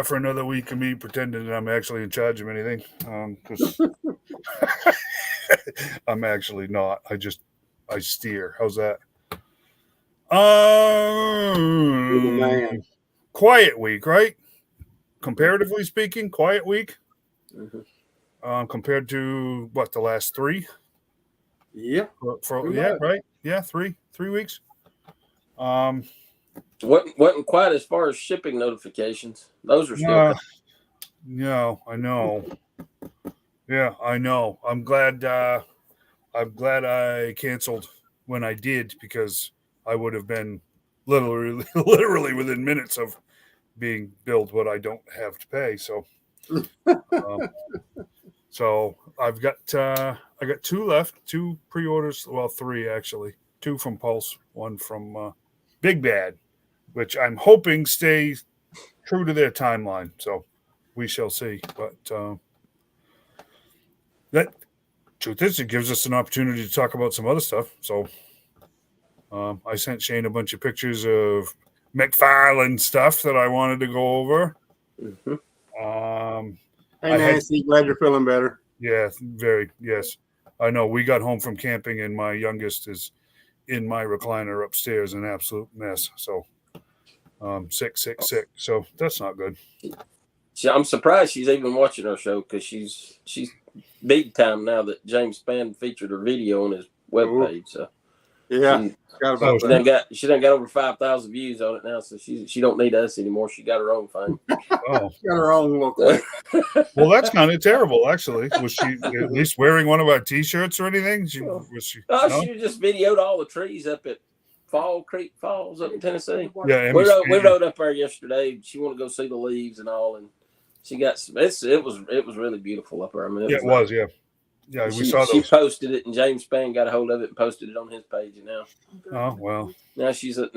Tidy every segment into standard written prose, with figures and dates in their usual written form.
for another week of me pretending that I'm actually in charge of anything, because I'm actually not. I steer. How's that? Quiet week, right? Comparatively speaking, quiet week. Mm-hmm. Compared to what, the last three? Yeah. Right. Yeah, three weeks. Wasn't quite as far as shipping notifications. Those are still. No, I know. Yeah, I know. I'm glad I canceled when I did, because I would have been literally within minutes of being billed what I don't have to pay. So, so I got 2 left, 2 pre-orders. Well, 3 actually. 2 from Pulse, 1 from Big Bad, which I'm hoping stay true to their timeline. So we shall see. But that truth is, it gives us an opportunity to talk about some other stuff. So I sent Shane a bunch of pictures of McFarlane stuff that I wanted to go over. Mm-hmm. Hey, Nancy, glad you're feeling better. Yeah, yes. I know. We got home from camping, and my youngest is in my recliner upstairs, an absolute mess. So sick. So that's not good. I'm surprised she's even watching our show, because she's big time now that James Spann featured her video on his webpage. So yeah, she done got over 5,000 views on it now, so she don't need us anymore. She got her own thing. Oh, she got her own little clip. Well, that's kind of terrible, actually. Was she at least wearing one of our T-shirts or anything? She just videoed all the trees up at Fall Creek Falls up in Tennessee. Yeah, we rode up there yesterday. She wanted to go see the leaves and all, and she got some. It was really beautiful up there. I mean, it was. Yeah, we saw those. She posted it, and James Spann got a hold of it and posted it on his page. And now, oh well, now she's a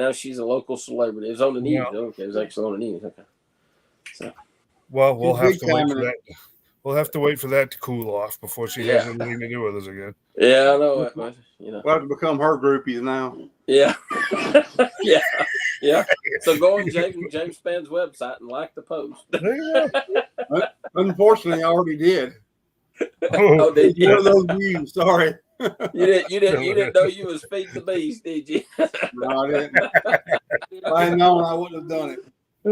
local celebrity. It was on the news. Yeah. Okay, it was actually on the news. Okay, so well, we'll have to wait for that. We'll have to wait for that to cool off before she has anything to do with us again. Yeah, I know it. But, we'll have to become her groupies now. Yeah, yeah. So go on James Spann's website and like the post. Unfortunately, I already did. Oh, did you? One of those views. Sorry. You didn't know you was feeding the beast, did you? No, I didn't. If I had known, I wouldn't have done it. I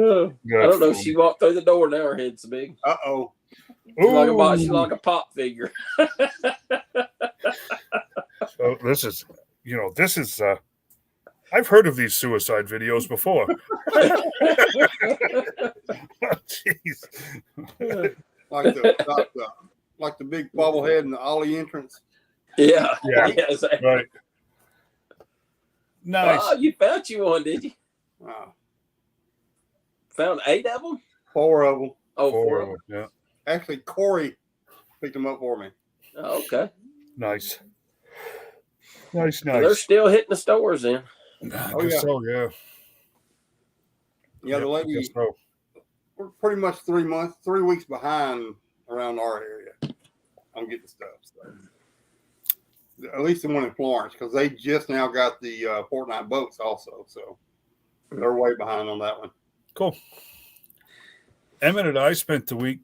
don't know. She walked through the door now. Her head's big. Uh-oh. She's like a pop figure. So this is I've heard of these suicide videos before. Jeez. Like the big bobblehead in the Ollie entrance. Yeah, exactly. Right. Nice. Oh, you found you one, did you? Wow. Found 8 of them? 4 of them. Oh, 4 of them. Yeah. Actually, Corey picked them up for me. Oh, okay. Nice. Well, they're still hitting the stores then. I guess so, yeah. Yeah, the lady. So. We're pretty much 3 weeks behind around our area. I'm getting stuff. So. At least the one in Florence, because they just now got the Fortnite boats also. So they're way behind on that one. Cool. Emmeett and I spent the week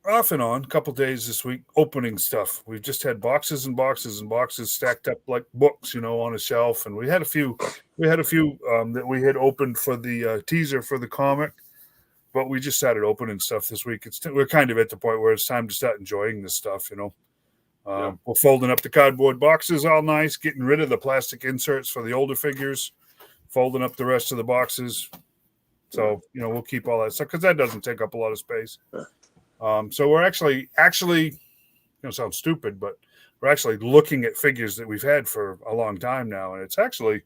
off and on, a couple days this week, opening stuff. We've just had boxes and boxes and boxes stacked up like books, on a shelf. And we had a few that we had opened for the teaser for the comic, but we just started opening stuff this week. We're kind of at the point where it's time to start enjoying this stuff, We're folding up the cardboard boxes all nice, getting rid of the plastic inserts for the older figures, folding up the rest of the boxes. So, we'll keep all that stuff because that doesn't take up a lot of space. So we're actually, sounds stupid, but we're actually looking at figures that we've had for a long time now. And it's actually,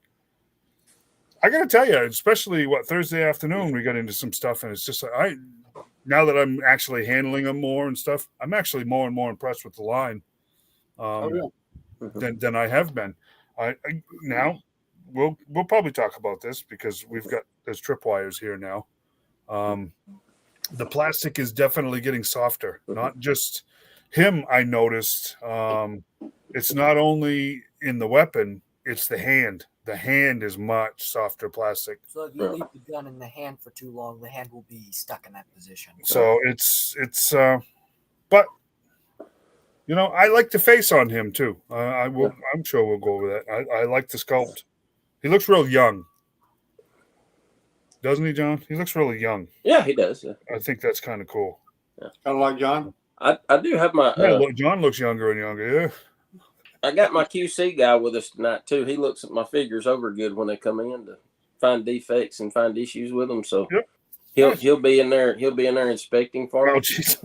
I got to tell you, especially Thursday afternoon, we got into some stuff, and it's just like, now that I'm actually handling them more and stuff, I'm actually more and more impressed with the line than I have been. Now we'll probably talk about this because there's tripwires here now. The plastic is definitely getting softer. Not just him, I noticed. It's not only in the weapon, it's the hand. The hand is much softer plastic. So if you leave the gun in the hand for too long, the hand will be stuck in that position. So it's but you know, I like the face on him too. I'm sure we'll go over that. I like the sculpt. He looks real young, doesn't he, John? He looks really young. Yeah, he does. Yeah. I think that's kind of cool. Kind of like John. I do have my. John looks younger and younger. Yeah. I got my QC guy with us tonight too. He looks at my figures over good when they come in to find defects and find issues with them. So he'll be in there. He'll be in there inspecting for them. Oh, jeez.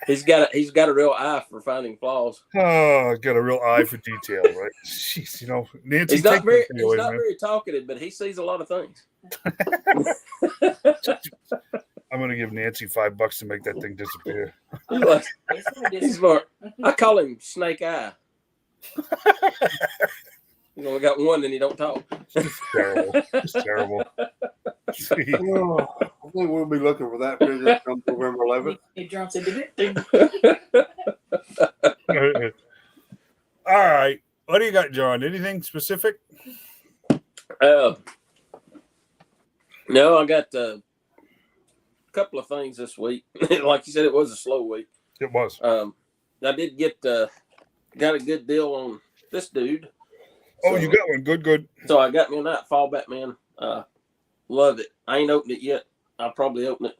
He's got a real eye for finding flaws. Oh, got a real eye for detail, right? Jeez, you know, Nancy. He's not very talkative, but he sees a lot of things. I'm gonna give Nancy $5 to make that thing disappear. He's smart. I call him Snake Eye. You know, we got one and he don't talk. It's terrible. It's terrible. I think we'll be looking for that figure come November 11th. It drops into it. All right. What do you got, John? Anything specific? No, I got a couple of things this week. Like you said, it was a slow week. It was. I did got a good deal on this dude. Oh, you got one. Good. So I got me a Nightfall Batman. Love it. I ain't opened it yet. I'll probably open it.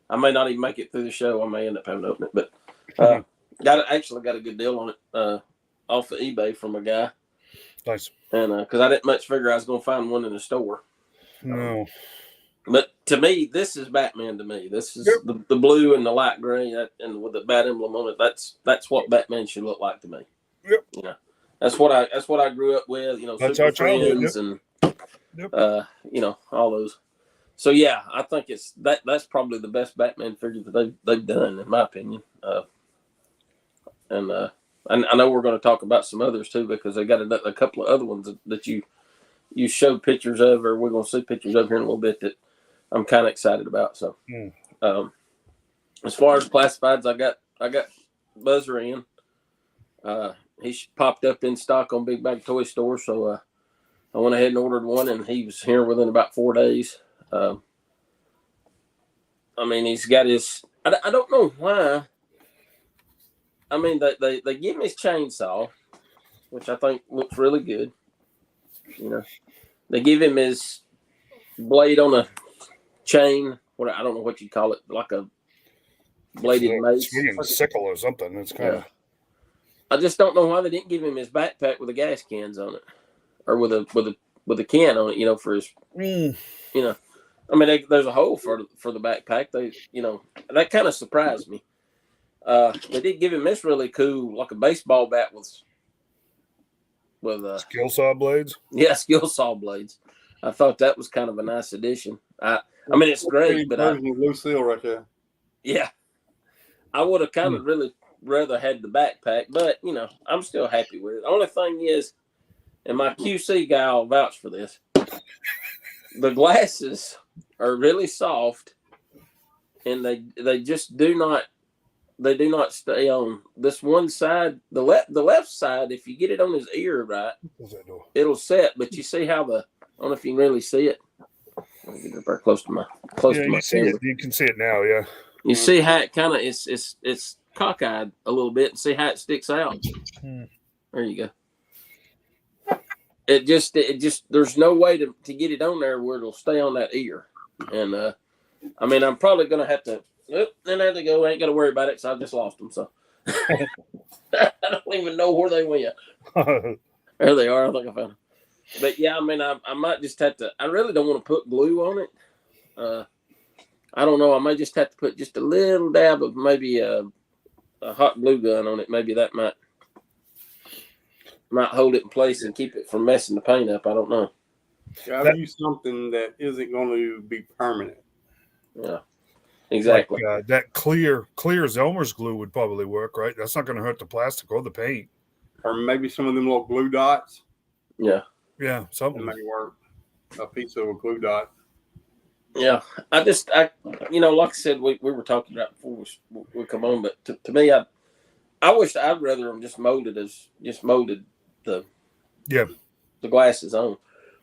I may not even make it through the show. I may end up having to open it, but got a good deal on it off of eBay from a guy. Nice. And because I didn't much figure I was going to find one in the store. No. But to me, this is Batman. To me, this is the blue and the light gray, and with the bat emblem on it. That's what Batman should look like to me. Yep. You know, that's what I grew up with. You know, that's Super our childhood. Friends and you know, all those. So yeah, I think that's probably the best Batman figure that they've done, in my opinion. And I know we're going to talk about some others too, because they got a couple of other ones that you showed pictures of, or we're going to see pictures of here in a little bit, that I'm kind of excited about. So, as far as classifieds, I got Buzzer in. He popped up in stock on Big Bag Toy Store, so I went ahead and ordered one, and he was here within about 4 days. I mean, he's got his. I don't know why. I mean, they give him his chainsaw, which I think looks really good. You know, they give him his blade on a chain. I don't know what you call it, like a bladed mace, swinging sickle or something. It's kind of. I just don't know why they didn't give him his backpack with the gas cans on it, or with a can on it. You know, for his. You know, I mean, there's a hole for the backpack. That kind of surprised me. They did give him this really cool, like a baseball bat with skill saw blades. Yeah, skill saw blades. I thought that was kind of a nice addition. I mean, it's great, but Lucille right there. Yeah, I would have kind of really rather had the backpack, but you know, I'm still happy with it. The only thing is, and my QC guy will vouch for this, the glasses are really soft, and they just do not stay on this one side. The left side, if you get it on his ear right, it'll set. But you see how I don't know if you can really see it. Let me get it very close to my finger. You can see it now, yeah. You see how it kind of it's cockeyed a little bit, and see how it sticks out. There you go. It just there's no way to get it on there where it'll stay on that ear. And I mean, I'm probably gonna have to. Then there they go. I ain't got to worry about it, so I just lost them. So I don't even know where they went. There they are. I think I found them. But yeah, I mean, I might just have to. I really don't want to put glue on it. I don't know. I may just have to put just a little dab of maybe a hot glue gun on it. Maybe that might hold it in place and keep it from messing the paint up. I don't know. Gotta use something that isn't going to be permanent. Yeah. Exactly. Like, that clear Zelmer's glue would probably work, right? That's not going to hurt the plastic or the paint. Or maybe some of them little glue dots. Yeah. Yeah, something. That may work. A piece of a glue dot. Yeah. I like I said, we were talking about before we come on, but to me, I wish I'd rather them just molded the. Yeah. the glasses on,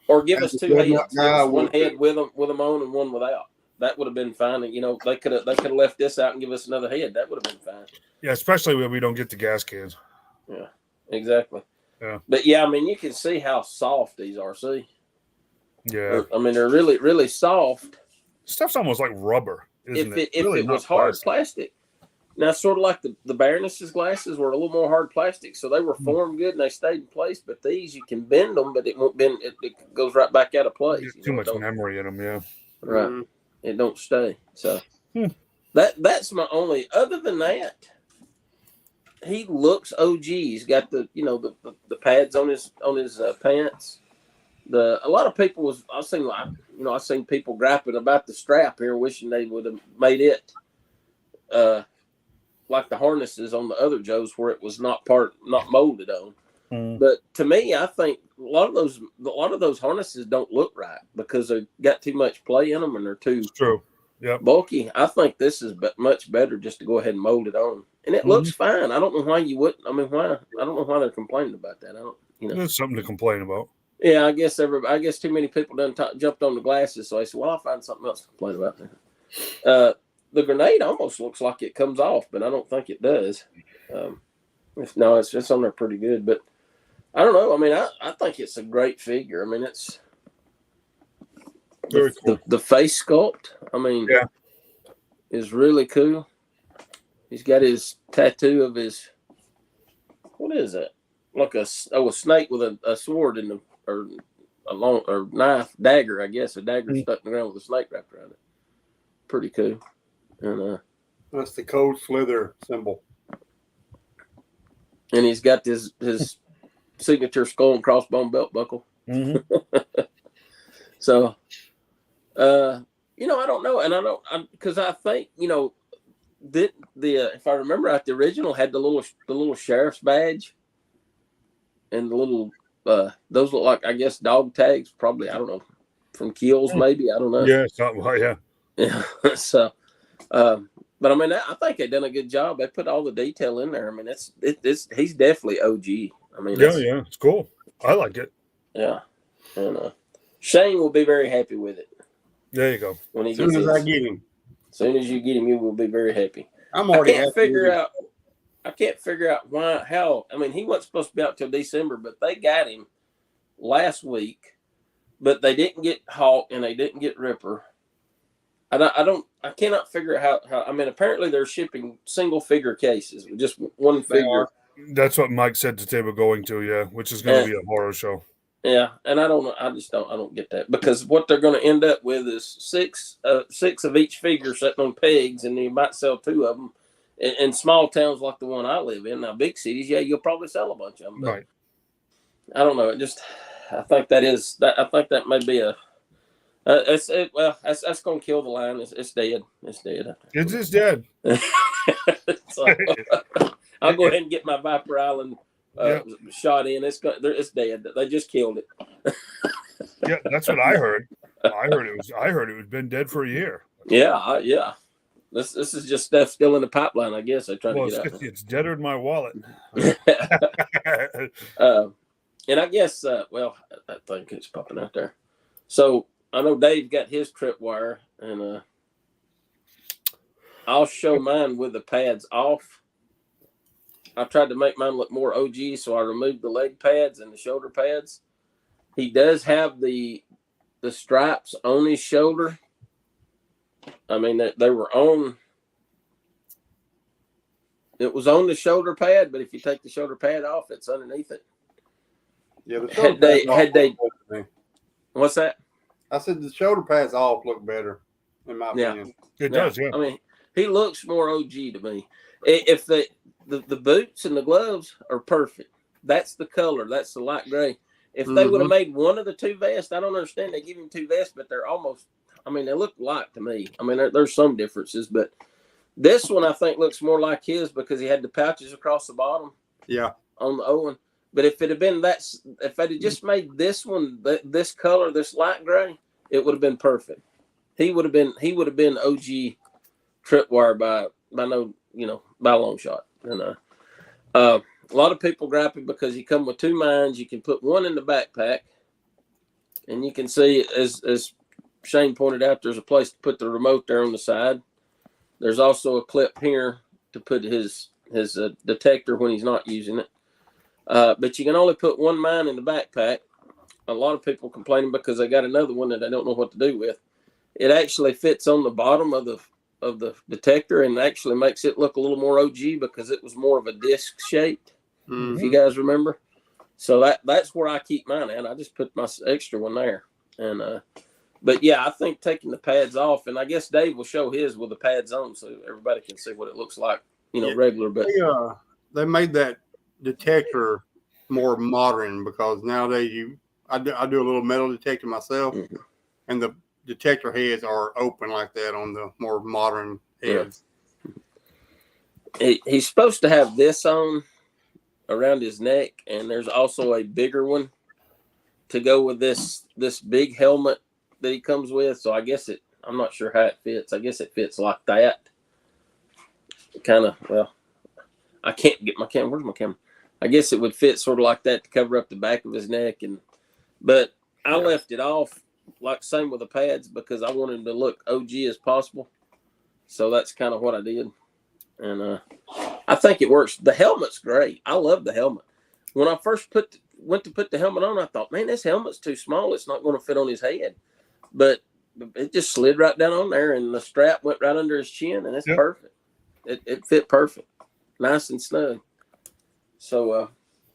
or give us two good heads. Give guy us one would- head with them on and one without. That would have been fine. And, they could have left this out and give us another head. That would have been fine. Yeah, especially when we don't get the gas cans. Yeah, exactly. Yeah. But yeah, I mean, you can see how soft these are. See, Yeah. I mean, they're really, really soft. Stuff's almost like rubber, isn't If it Really not was hard plastic. Now, sort of like the Baroness's glasses were a little more hard plastic, so they were formed good and they stayed in place. But these, you can bend them, but it won't bend. It goes right back out of place. Too much memory in them, yeah. Right. Mhm. It don't stay. So that's my only. Other than that, he looks OG. He's got the pads on his pants. A lot of people I've seen people griping about the strap here, wishing they would have made it like the harnesses on the other Joes where it was not molded on. But to me, I think a lot of those harnesses don't look right because they've got too much play in them and they're too True. Yep. bulky. I think this is much better just to go ahead and mold it on, and it looks fine. I don't know why you wouldn't. I mean, why? I don't know why they're complaining about that. I don't. There's something to complain about. Yeah, I guess too many people done jumped on the glasses, so I said, "Well, I'll find something else to complain about." The grenade almost looks like it comes off, but I don't think it does. It's on there pretty good, but I don't know. I mean, I think it's a great figure. I mean, it's Very cool. The face sculpt. I mean, is really cool. He's got his tattoo of his. What is that? Like a snake with a sword in the or a long or knife dagger. I guess a dagger stuck in the ground with a snake wrapped around it. Pretty cool. And that's the Cold Slither symbol. And he's got his signature skull and crossbone belt buckle. So, I don't know, and because I think if I remember right, the original had the little sheriff's badge, and the little those look like, I guess, dog tags, probably, I don't know, from Kills maybe, I don't know. Yeah, something like Yeah. So, but I mean, I think they done a good job. They put all the detail in there. I mean, he's definitely OG. I mean, yeah, it's cool. I like it. Yeah, and Shane will be very happy with it. There you go. When he As soon gets as I get him, as soon as you get him, you will be very happy. I'm already. I can't figure out how. I mean, he wasn't supposed to be out till December, but they got him last week. But they didn't get Hawk and they didn't get Ripper. I cannot figure out how. I mean, apparently they're shipping single figure cases, just one figure. That's what Mike said that they were going to, yeah, which is going to be a horror show. Yeah, and I don't know. I don't get that, because what they're going to end up with is six of each figure sitting on pegs, and you might sell two of them. In small towns like the one I live in, now big cities, yeah, you'll probably sell a bunch of them. But Right. I don't know. I think that may be a. That's going to kill the line. It's dead. It's dead. It's just dead. So, I'll go ahead and get my Viper Island shot in. It's dead. They just killed it. Yeah, that's what I heard. I heard it was been dead for a year. Yeah, yeah. This is just stuff still in the pipeline, I guess. They're trying to get out. It's deader than my wallet. And I guess, I think it's popping out there. So I know Dave got his tripwire, and I'll show mine with the pads off. I tried to make mine look more OG, so I removed the leg pads and the shoulder pads. He does have the stripes on his shoulder. I mean, they were on. It was on the shoulder pad, but if you take the shoulder pad off, it's underneath it. Yeah, the Had they? What's that? I said the shoulder pads off look better, in my opinion. It does, yeah. I mean, he looks more OG to me. If the boots and the gloves are perfect, that's the color. That's the light gray. If they would have made one of the two vests, I don't understand. They give him two vests, but they're almost. I mean, they look alike to me. I mean, there's some differences, but this one I think looks more like his because he had the pouches across the bottom. Yeah. On the Owen. But if it had been if they'd have just made this one this color, this light gray, it would have been perfect. He would have been OG tripwire by a long shot. And a lot of people griping because you come with 2 mines. You can put one in the backpack, and you can see, as Shane pointed out, there's a place to put the remote there on the side. There's also a clip here to put his detector when he's not using it. But you can only put 1 mine in the backpack. A lot of people complaining because they got another one that they don't know what to do with. It actually fits on the bottom of the detector and actually makes it look a little more OG because it was more of a disc shaped. If you guys remember. So that's where I keep mine at. I just put my extra one there. And but yeah, I think taking the pads off, and I guess Dave will show his with the pads on so everybody can see what it looks like, regular. But they made that detector more modern because nowadays I do a little metal detector myself, and the detector heads are open like that on the more modern heads. Yeah. He's supposed to have this on around his neck, and there's also a bigger one to go with this big helmet that he comes with. So I guess I'm not sure how it fits. I guess it fits like that. Kind of, well, I can't get my camera. Where's my camera? I guess it would fit sort of like that to cover up the back of his neck. But I left it off, like same with the pads, because I wanted him to look OG as possible. So that's kind of what I did. And I think it works. The helmet's great. I love the helmet. When I first went to put the helmet on, I thought, man, this helmet's too small. It's not going to fit on his head. But it just slid right down on there, and the strap went right under his chin, and it's perfect. It fit perfect. Nice and snug. So,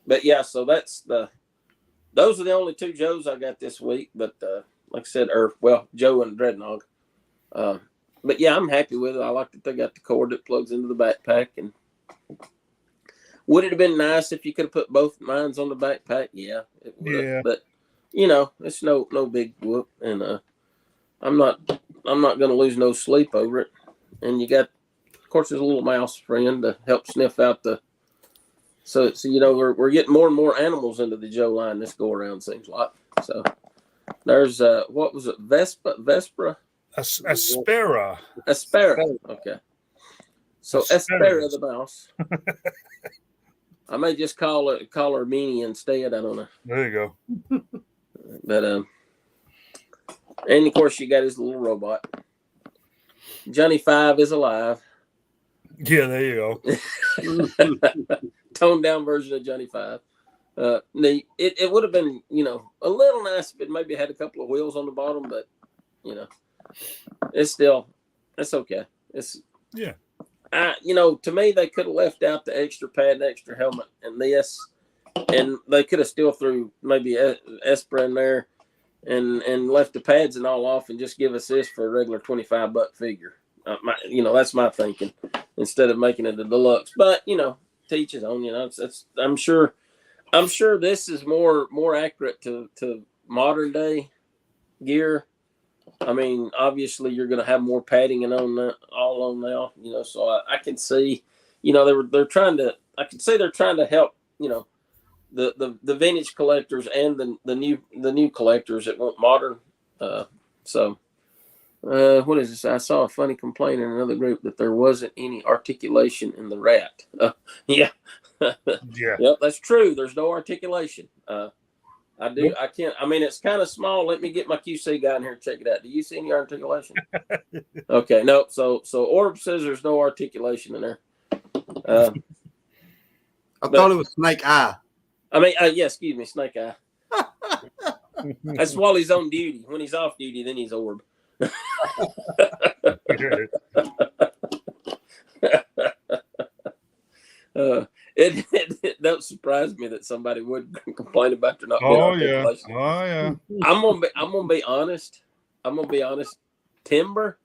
but yeah, so those are the only 2 Joes I got this week. But like I said, Joe and Dreadnought. But yeah, I'm happy with it. I like that they got the cord that plugs into the backpack. And would it have been nice if you could have put both mines on the backpack? Yeah, it would. Yeah. But it's no big whoop, and I'm not going to lose no sleep over it. And you got, of course, there's a little mouse friend to help sniff out the. So we're getting more and more animals into the Joe line this go around, seems like. So there's what was it, Vespera? Aspera. Okay. So Aspera the mouse. I may just call her Meanie instead. I don't know. There you go. But and of course you got his little robot. Johnny 5 is alive. Yeah, there you go. Toned down version of Johnny 5. It would have been, a little nice if it maybe had a couple of wheels on the bottom, but it's okay. To me, they could have left out the extra pad, the extra helmet, and this, and they could have still threw maybe Espera in there and left the pads and all off and just give us this for a regular $25 figure. That's my thinking instead of making it a deluxe. But to each his own. I'm sure this is more accurate to modern day gear. I mean, obviously you're going to have more padding and on now, so I can see, they're trying to, I can see they're trying to help, the vintage collectors and the new collectors that want modern. What is this? I saw a funny complaint in another group that there wasn't any articulation in the rat. Yeah. Yeah. Yep, that's true. There's no articulation. I can't. I mean, it's kind of small. Let me get my QC guy in here and check it out. Do you see any articulation? Okay, no. So Orb says there's no articulation in there. I thought it was Snake Eye. I mean, excuse me, Snake Eye. That's while he's on duty. When he's off duty, then he's Orb. It don't surprise me that somebody would complain about there not being articulation. Oh yeah. I'm gonna be honest. Timber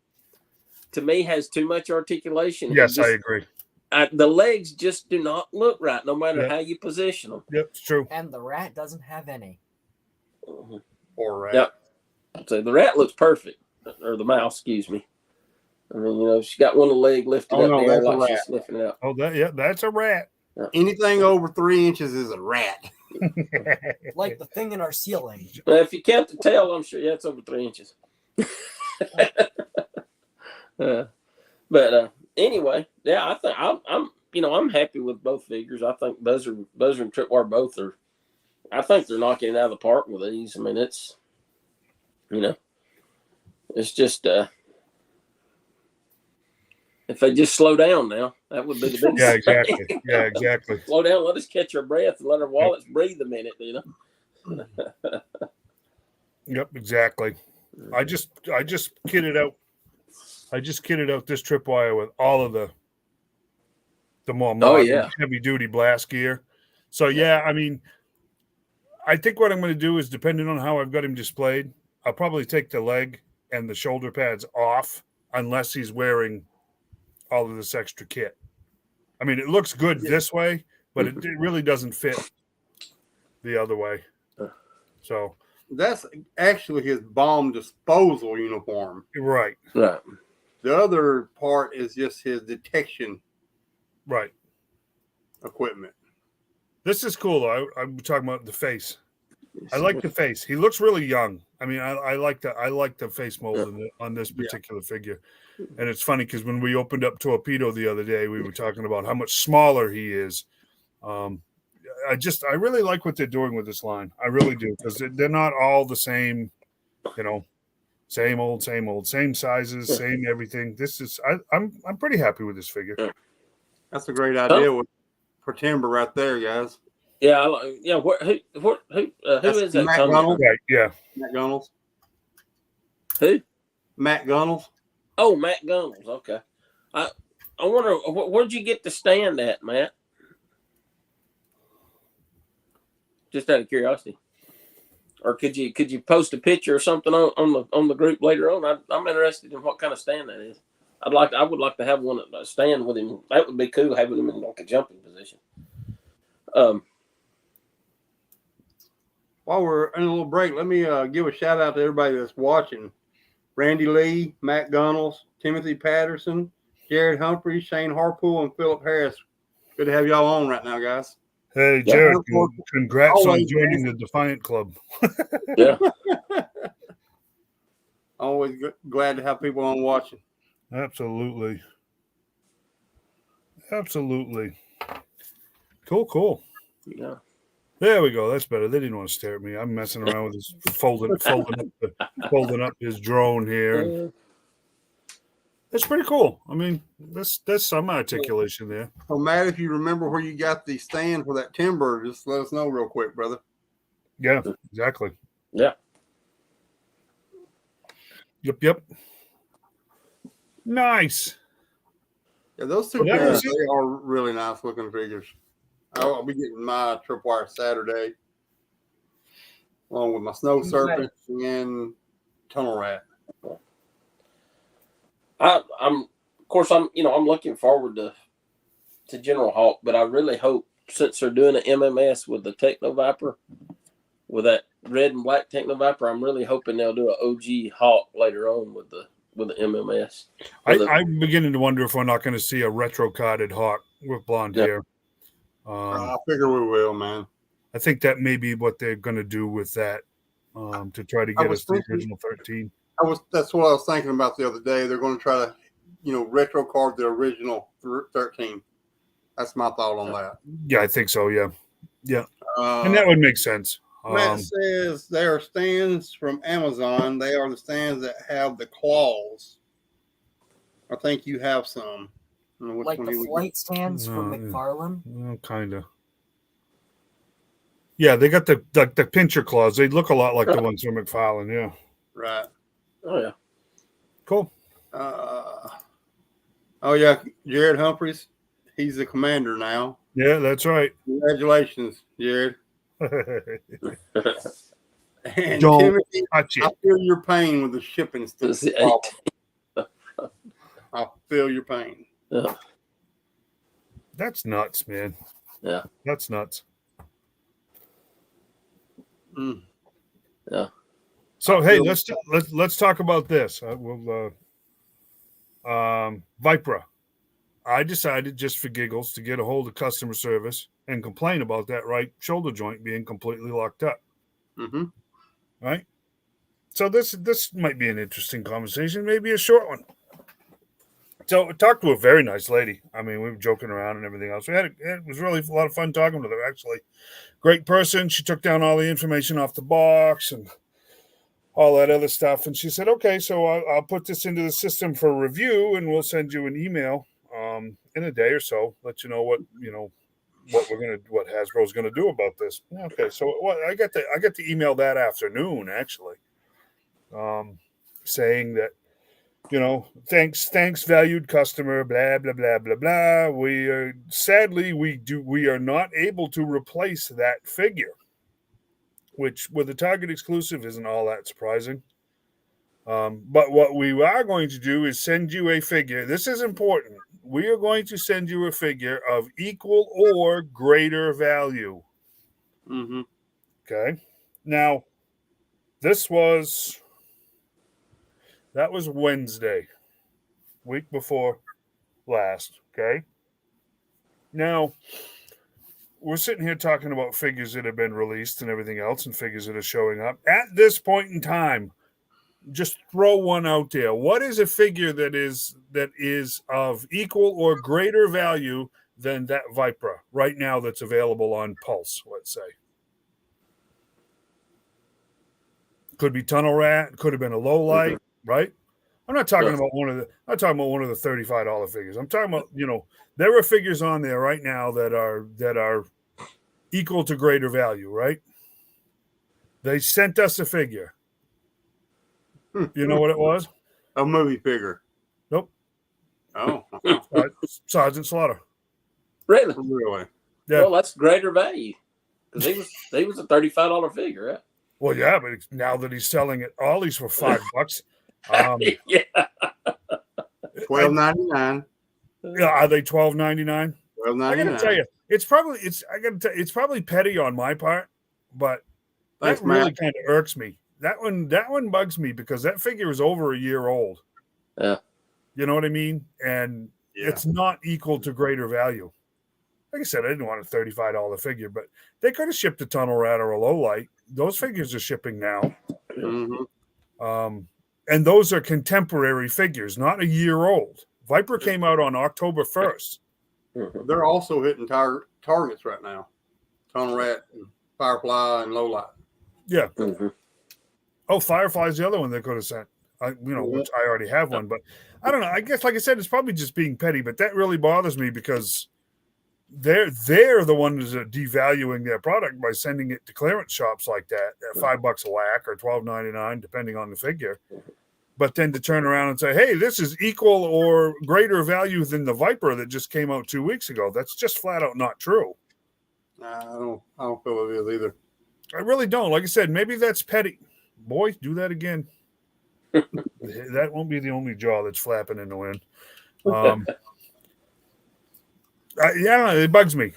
to me has too much articulation. Yes, I agree. The legs just do not look right, no matter how you position them. Yep, it's true. And the rat doesn't have any. Poor rat. Yep. So the rat looks perfect, or the mouse, excuse me. I mean, she got one leg lifted up there like she's sniffing it out. Oh, that's a rat. Anything over 3 inches is a rat. Like the thing in our ceiling. Well, if you count the tail, I'm sure it's over 3 inches. But anyway, yeah, I think I'm happy with both figures. I think Buzzer and Tripwire both are. I think they're knocking it out of the park with these. I mean, it's just if they just slow down now, that would be the biggest. Yeah, exactly. Yeah, exactly. Slow down, let us catch our breath, and let our wallets breathe a minute. Yep, exactly. I just kitted out. I just kitted out this tripwire with all of the more modern heavy duty blast gear. So yeah, I mean, I think what I'm going to do is, depending on how I've got him displayed, I'll probably take the leg and the shoulder pads off unless he's wearing all of this extra kit. I mean, it looks good this way, but it really doesn't fit the other way. So that's actually his bomb disposal uniform. Right. Right. The other part is just his detection equipment. This is cool. I'm talking about the face. I like the face. He looks really young. I mean, I like the face mold on this particular figure. And it's funny because when we opened up Torpedo the other day, we were talking about how much smaller he is. I really like what they're doing with this line. I really do, because they're not all the same, same old, same sizes, same everything. This is I'm pretty happy with this figure. That's a great idea for timber right there, guys. Yeah, who is that? Matt Gunnels. Right, yeah. Matt Gunnels. Who? Matt Gunnels. Oh, Matt Gunnels. Okay. I wonder where'd you get the stand at, Matt? Just out of curiosity. Or could you post a picture or something on the group later on? I'm interested in what kind of stand that is. I would like to have one stand with him. That would be cool, having him in like a jumping position. While we're in a little break, let me give a shout out to everybody that's watching. Randy Lee, Matt Gunnels, Timothy Patterson, Jared Humphrey, Shane Harpool, and Philip Harris. Good to have y'all on right now, guys. Hey, Jared, congrats on joining the Defiant Club. Yeah. Always glad to have people on watching. Absolutely. Cool. Yeah. There we go. That's better. They didn't want to stare at me. I'm messing around with this folding up his drone here. That's pretty cool. I mean, there's some articulation there. So, Matt, if you remember where you got the stand for that timber, just let us know real quick, brother. Yeah, exactly. Yeah. Yep. Nice. Yeah, those two figures, they are really nice looking figures. I'll be getting my tripwire Saturday, along with my snow serpent and tunnel rat. I'm looking forward to General Hawk, but I really hope, since they're doing an MMS with the Techno Viper, with that red and black Techno Viper, I'm really hoping they'll do an OG Hawk later on with the MMS. I'm beginning to wonder if we're not going to see a retro carded Hawk with blonde hair. I figure we will, man. I think that may be what they're going to do with that, to try to get us the original 13. That's what I was thinking about the other day. They're going to try to, retro card the original 13. That's my thought on that. Yeah, I think so. Yeah. And that would make sense. Matt says they are stands from Amazon. They are the stands that have the claws. I think you have some. Like the flight stands from McFarlane? Kind of. Yeah, they got the pincher claws. They look a lot like the ones from McFarlane, yeah. Right. Oh, yeah. Cool. Jared Humphreys. He's the commander now. Yeah, that's right. Congratulations, Jared. And Don't Timothy, touch it. I feel your pain with the shipping stuff. I feel your pain. Yeah. That's nuts, man. Yeah. That's nuts. Yeah. So hey, let's talk about this. Vipra. I decided, just for giggles, to get a hold of customer service and complain about that right shoulder joint being completely locked up. Mm-hmm. Right? So this might be an interesting conversation, maybe a short one. talked to a very nice lady. I mean, we were joking around and everything else. It was really a lot of fun talking with her, actually. Great person. She took down all the information off the box and all that other stuff. And she said, okay, so I'll put this into the system for review and we'll send you an email in a day or so, let you know what Hasbro's going to do about this. Okay. So I got the email that afternoon, actually, saying that, thanks, valued customer, blah, blah, blah, blah, blah. We are not able to replace that figure, which with a Target exclusive isn't all that surprising. But what we are going to do is send you a figure. This is important. We are going to send you a figure of equal or greater value. Mm-hmm. Okay. Now, that was Wednesday, week before last. Okay. Now, we're sitting here talking about figures that have been released and everything else and figures that are showing up. At this point in time, just throw one out there. What is a figure that is of equal or greater value than that Vipra right now that's available on Pulse, let's say? Could be Tunnel Rat, could have been a low light, right? I'm not talking about one of the $35 figures. I'm talking about, there are figures on there right now that are equal to greater value, right? They sent us a figure. You know what it was? A movie figure. Nope. Oh. Sergeant Slaughter. Really? Really? Yeah. Well, that's greater value because he was a $35 figure, right? Well, yeah, but now that he's selling it Ollie's for $5, Yeah. $12.99. Yeah, are they $12.99? I gotta tell you, it's probably petty on my part, but Thanks, that really Matt. kind of irks me. That one bugs me because that figure is over a year old. Yeah. You know what I mean? And it's not equal to greater value. Like I said, I didn't want a $35 figure, but they could have shipped a Tunnel Rat or a Low Light. Those figures are shipping now. Mm-hmm. And those are contemporary figures, not a year old. Viper came out on October 1st. They're also hitting targets right now. Tunnel Rat, and Firefly, and Low Light. Yeah. Mm-hmm. Oh, Firefly's the other one they could have sent. Which I already have one, but I don't know. I guess, like I said, it's probably just being petty, but that really bothers me because they're the ones that are devaluing their product by sending it to clearance shops like that at $5 a whack or $12.99, depending on the figure. But then to turn around and say, "Hey, this is equal or greater value than the Viper that just came out 2 weeks ago," that's just flat out not true. I don't feel it is either. I really don't. Like I said, maybe that's petty. Boy, do that again. That won't be the only jaw that's flapping in the wind. It bugs me.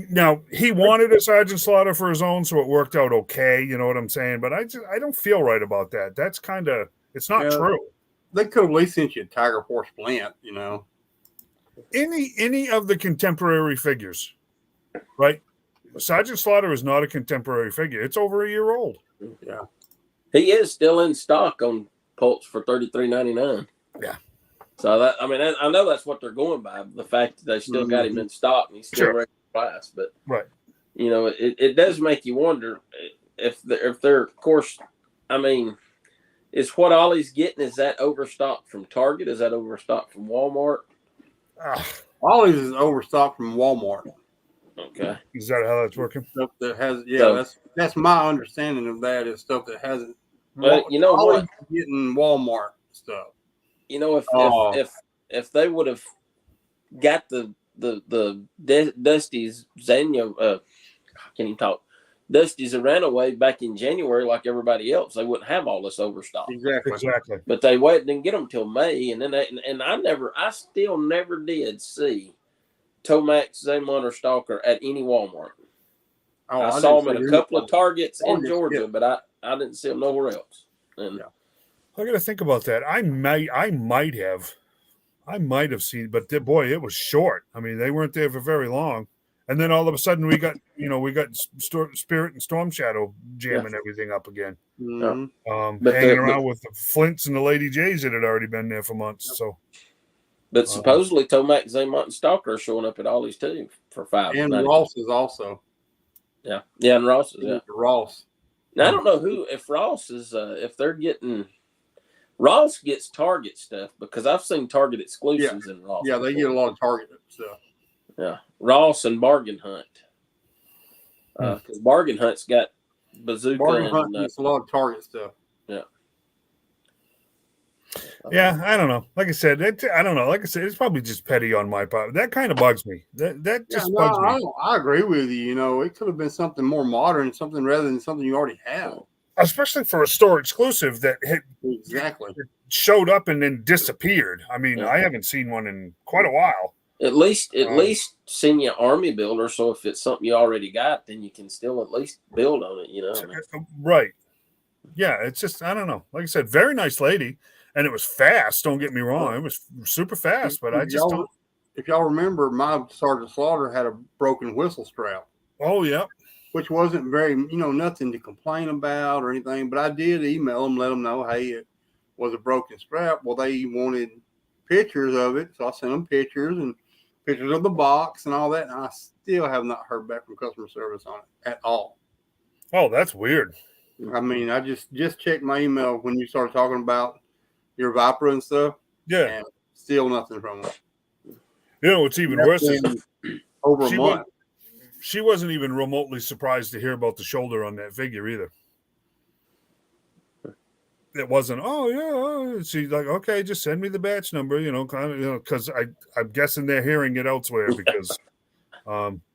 Now, he wanted a Sergeant Slaughter for his own, so it worked out okay. You know what I'm saying? But I don't feel right about that. That's kind of, it's not true. They could have at least sent you a Tiger Force Plant, Any of the contemporary figures, right? Sergeant Slaughter is not a contemporary figure. It's over a year old. Yeah. He is still in stock on Pulse for $33.99. Yeah. So I know that's what they're going by, the fact that they still got him in stock and he's still regular price. But right, it does make you wonder if they're, of course, is what Ollie's getting, is that overstock from Target? Is that overstock from Walmart? Ollie's is overstock from Walmart. Okay. Is that how that's working? Stuff that has, that's my understanding of that is stuff that hasn't. But you know what? Getting Walmart stuff. If they would have got the Dusty's Zanya, can't even talk. Dusty's ran away back in January like everybody else, they wouldn't have all this overstock. Exactly. But they didn't get them till May, and then I still never did see Tomax, Zaymon, or Stalker at any Walmart. I saw them at a couple of Targets in Georgia, but I didn't see them nowhere else. And I got to think about that. I might have seen, but boy, it was short. I mean, they weren't there for very long, and then all of a sudden we got Spirit and Storm Shadow jamming everything up again. Mm-hmm. Hanging around with the Flints and the Lady Jays that had already been there for months. So But supposedly Tomac, Zaymont, and Stalker are showing up at Ollie's too for $5. And Ross is also. Yeah, and Ross is Ross. Now I don't know if Ross is if they're getting. Ross gets Target stuff because I've seen Target exclusives in Ross. Yeah, they get a lot of Target stuff. Yeah, Ross and Bargain Hunt. Because Bargain Hunt's got Bazooka. Bargain Hunt gets a lot of Target stuff. Yeah. Yeah, I don't know. Like I said, I don't know. Like I said, it's probably just petty on my part. That kind of bugs me. That just bugs me. I agree with you. You know, it could have been something more modern, something rather than something you already have. Especially for a store exclusive that exactly showed up and then disappeared. I mean, I haven't seen one in quite a while. At least seen your Army builder. So if it's something you already got, then you can still at least build on it. You know, right? Yeah, it's just I don't know. Like I said, very nice lady, and it was fast. Don't get me wrong, it was super fast. But I just don't. If y'all remember, my Sergeant Slaughter had a broken whistle strap. Oh yeah. Which wasn't very, nothing to complain about or anything. But I did email them, let them know, hey, it was a broken strap. Well, they wanted pictures of it. So I sent them pictures and pictures of the box and all that. And I still have not heard back from customer service on it at all. Oh, that's weird. I mean, I just checked my email when you started talking about your Viper and stuff. Yeah. And still nothing from them. You know, what's even worse is over a month. She wasn't even remotely surprised to hear about the shoulder on that figure either. It wasn't, she's like, okay, just send me the batch number, because I'm guessing they're hearing it elsewhere because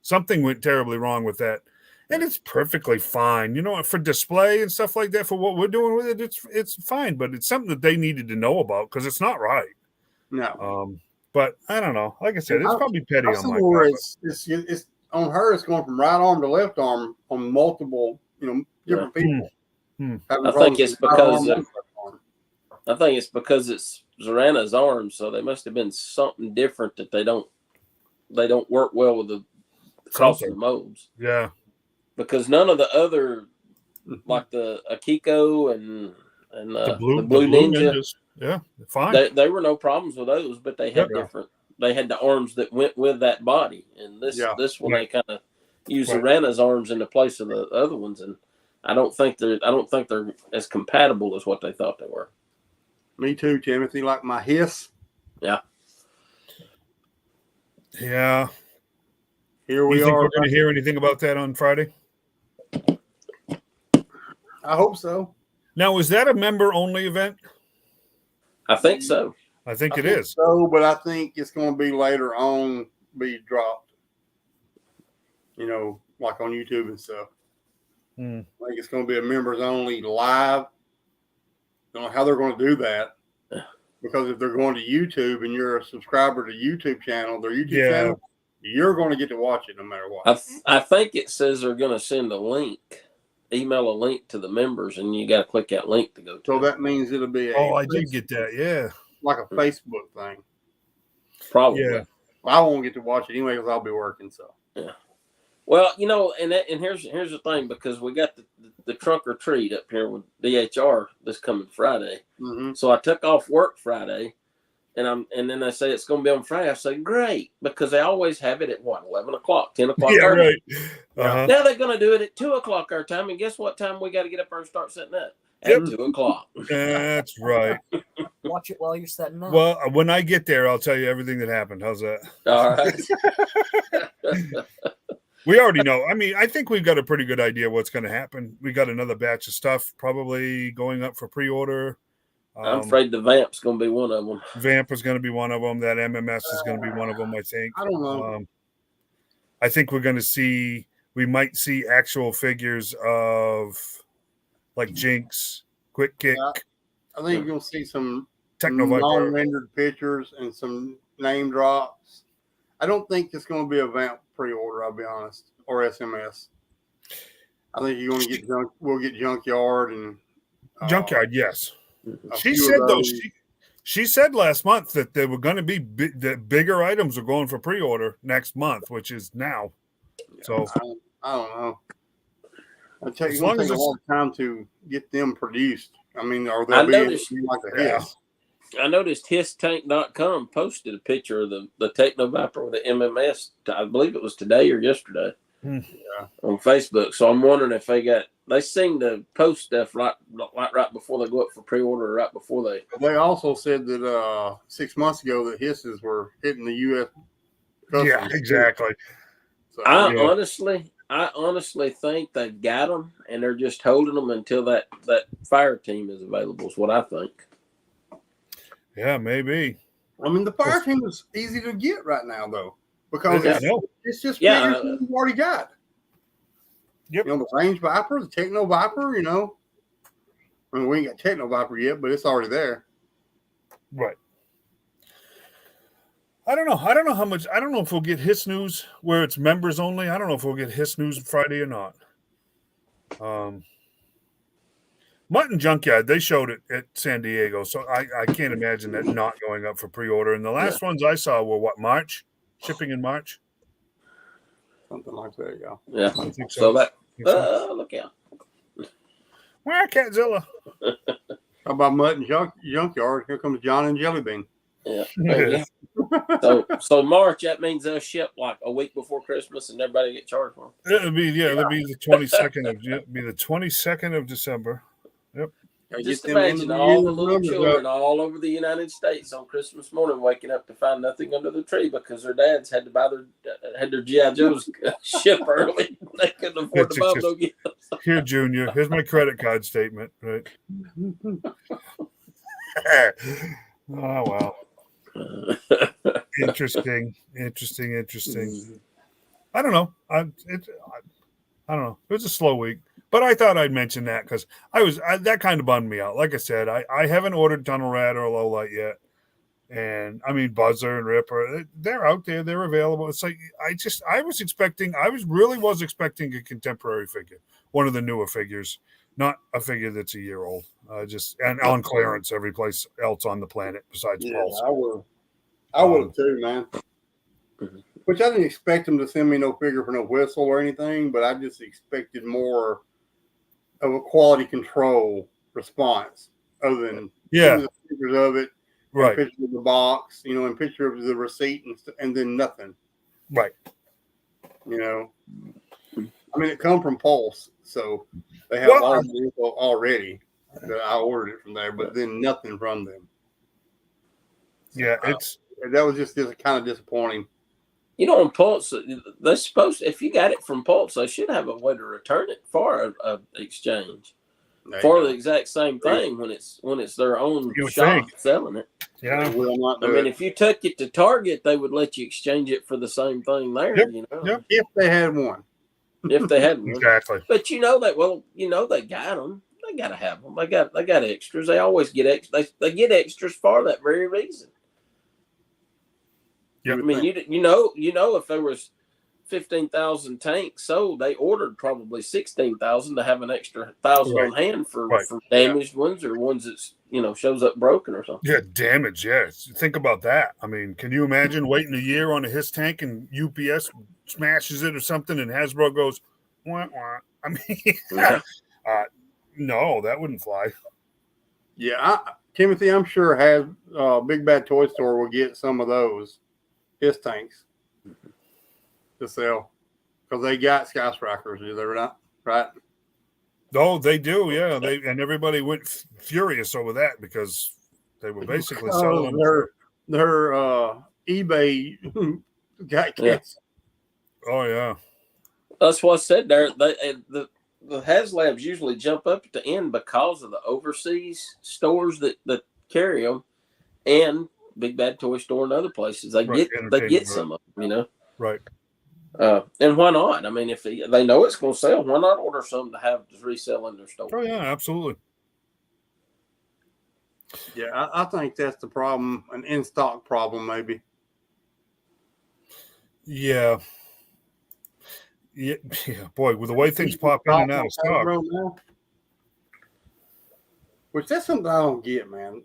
something went terribly wrong with that. And it's perfectly fine, for display and stuff like that, for what we're doing with it, it's fine, but it's something that they needed to know about because it's not right. No. But I don't know. Like I said, it's probably petty on my part. It's on her, it's going from right arm to left arm on multiple, different people. I think it's because it's Zorana's arm, so they must have been something different that they don't work well with the crossing the molds. Yeah, because none of the other like the Akiko and the Blue Ninja, fine. They were no problems with those, but they had different. They had the arms that went with that body, and this one they kind of used Zorana's arms in the place of the other ones, and I don't think they're as compatible as what they thought they were. Me too, Timothy. Like my hiss. Yeah. Yeah. Here we are. We're going to hear anything about that on Friday? I hope so. Now, is that a member-only event? I think so. I think it is. So, but I think it's going to be later on, be dropped. Like on YouTube and stuff. I think it's going to be a members only live. Don't know how they're going to do that. Because if they're going to YouTube and you're a subscriber to YouTube channel, their YouTube channel, you're going to get to watch it no matter what. I think it says they're going to send a link, email a link to the members, and you got to click that link to go to. So that means it'll be I did get that, yeah. Like a Facebook thing. Probably. Yeah. I won't get to watch it anyway because I'll be working, so. Yeah. Well, and here's the thing, because we got the trunk or treat up here with DHR this coming Friday. Mm-hmm. So I took off work Friday, and then they say it's going to be on Friday. I say great, because they always have it at 11 o'clock, 10 o'clock. Yeah, our right. Now they're going to do it at 2 o'clock our time, and guess what time we got to get up there and start setting up? At 2 o'clock. That's right. Watch it while you're setting up. Well, when I get there, I'll tell you everything that happened. How's that? All right. We already know. I mean, I think we've got a pretty good idea what's going to happen. We got another batch of stuff probably going up for pre-order. I'm afraid the Vamp's going to be one of them. Vamp is going to be one of them. That MMS is going to be one of them, I think. I don't know. I think we might see actual figures of like Jinx, Quick Kick. Yeah, I think you're going to see some Techno Viper, non-rendered pictures and some name drops. I don't think it's going to be a Vamp pre-order, I'll be honest, or SMS. I think you're going to get we'll get Junkyard and Junkyard, yes. She said though she said last month that they were going to be the bigger items are going for pre-order next month, which is now. Yeah, so I don't know. I tell you, it's going to take a long time to get them produced. I mean, or they'll be like a hiss. I noticed HissTank.com posted a picture of the Techno Viper with the MMS. I believe it was today or yesterday on Facebook. So I'm wondering if they seem to post stuff right before they go up for pre-order, right before they. They also said that 6 months ago that hisses were hitting the U.S. Yeah, exactly. So, I honestly think they've got them and they're just holding them until that fire team is available. Is what I think. Yeah, maybe. I mean, the fire team is easy to get right now, though, because it's just figures that we've already got. Yep. You know, the Range Viper, the Techno Viper, you know. I mean, we ain't got Techno Viper yet, but it's already there. Right. I don't know how much. I don't know if we'll get Hiss News where it's members only. I don't know if we'll get Hiss News Friday or not. Mutton Junkyard, they showed it at San Diego, so I can't imagine that not going up for pre-order. And the last ones I saw were March? Shipping in March? Something like that, yeah. Yeah. I think so that look out. Where Catzilla? How about Mutton Junkyard? Here comes John and Jellybean. Yeah. So March, that means they'll ship like a week before Christmas and everybody get charged for them. It'll be the 22nd of December. Yep. Just imagine all the little children all over the United States on Christmas morning waking up to find nothing under the tree because their dads had to buy their G.I. Joes ship early. They couldn't afford to buy them no gifts. Here, Junior. Here's my credit card statement. Right. Oh wow. Interesting. I don't know. I don't know. It was a slow week. But I thought I'd mention that because that kind of bummed me out. Like I said, I haven't ordered Tunnel Rat or Low Light yet. And I mean, Buzzer and Ripper, they're out there. They're available. It's like, I was expecting a contemporary figure, one of the newer figures, not a figure that's a year old. And on clearance every place else on the planet besides Pulse. I would have too, man. Which I didn't expect them to send me no figure for no whistle or anything, but I just expected more of a quality control response other than the pictures of it, right? Picture of the box, you know, and picture of the receipt and then nothing, right? You know, I mean, it come from Pulse, so they have all the info already that I ordered it from there, but then nothing from them. Yeah, that was just kind of disappointing. You know, on Pulse, they're supposed to, if you got it from Pulse, they should have a way to return it for a exchange for the exact same thing when it's their own shop selling it. Yeah, I mean, if you took it to Target, they would let you exchange it for the same thing there. Yep. You know, if they had one. If they had one, exactly. But you know that. Well, you know they got them. They got to have them. They got extras. They always get extras. They get extras for that very reason. Yep. I mean, you know, if there was 15,000 tanks sold, they ordered probably 16,000 to have an extra 1,000 on hand for damaged ones or ones that's shows up broken or something. Yeah, damage. Yeah, think about that. I mean, can you imagine waiting a year on a Hiss tank and UPS smashes it or something and Hasbro goes, wah, wah. I mean, no, that wouldn't fly. Yeah, Timothy, I'm sure Big Bad Toy Store will get some of those Hiss tanks to sell because they got Sky Strikers, do they not? Right? Oh, they do, yeah. And everybody went furious over that because they were basically selling their eBay got canceled. Oh yeah, that's what I said there. The HasLabs usually jump up at the end because of the overseas stores that carry them and Big Bad Toy Store and other places. They get some of them, Right. And why not? I mean, if they know it's going to sell, why not order some to have to resell in their store? Oh yeah, absolutely. Yeah, I think that's the problem, an in-stock problem, maybe. Yeah. Yeah, boy, with the way things pop in and out of stock. Which that's something I don't get, man.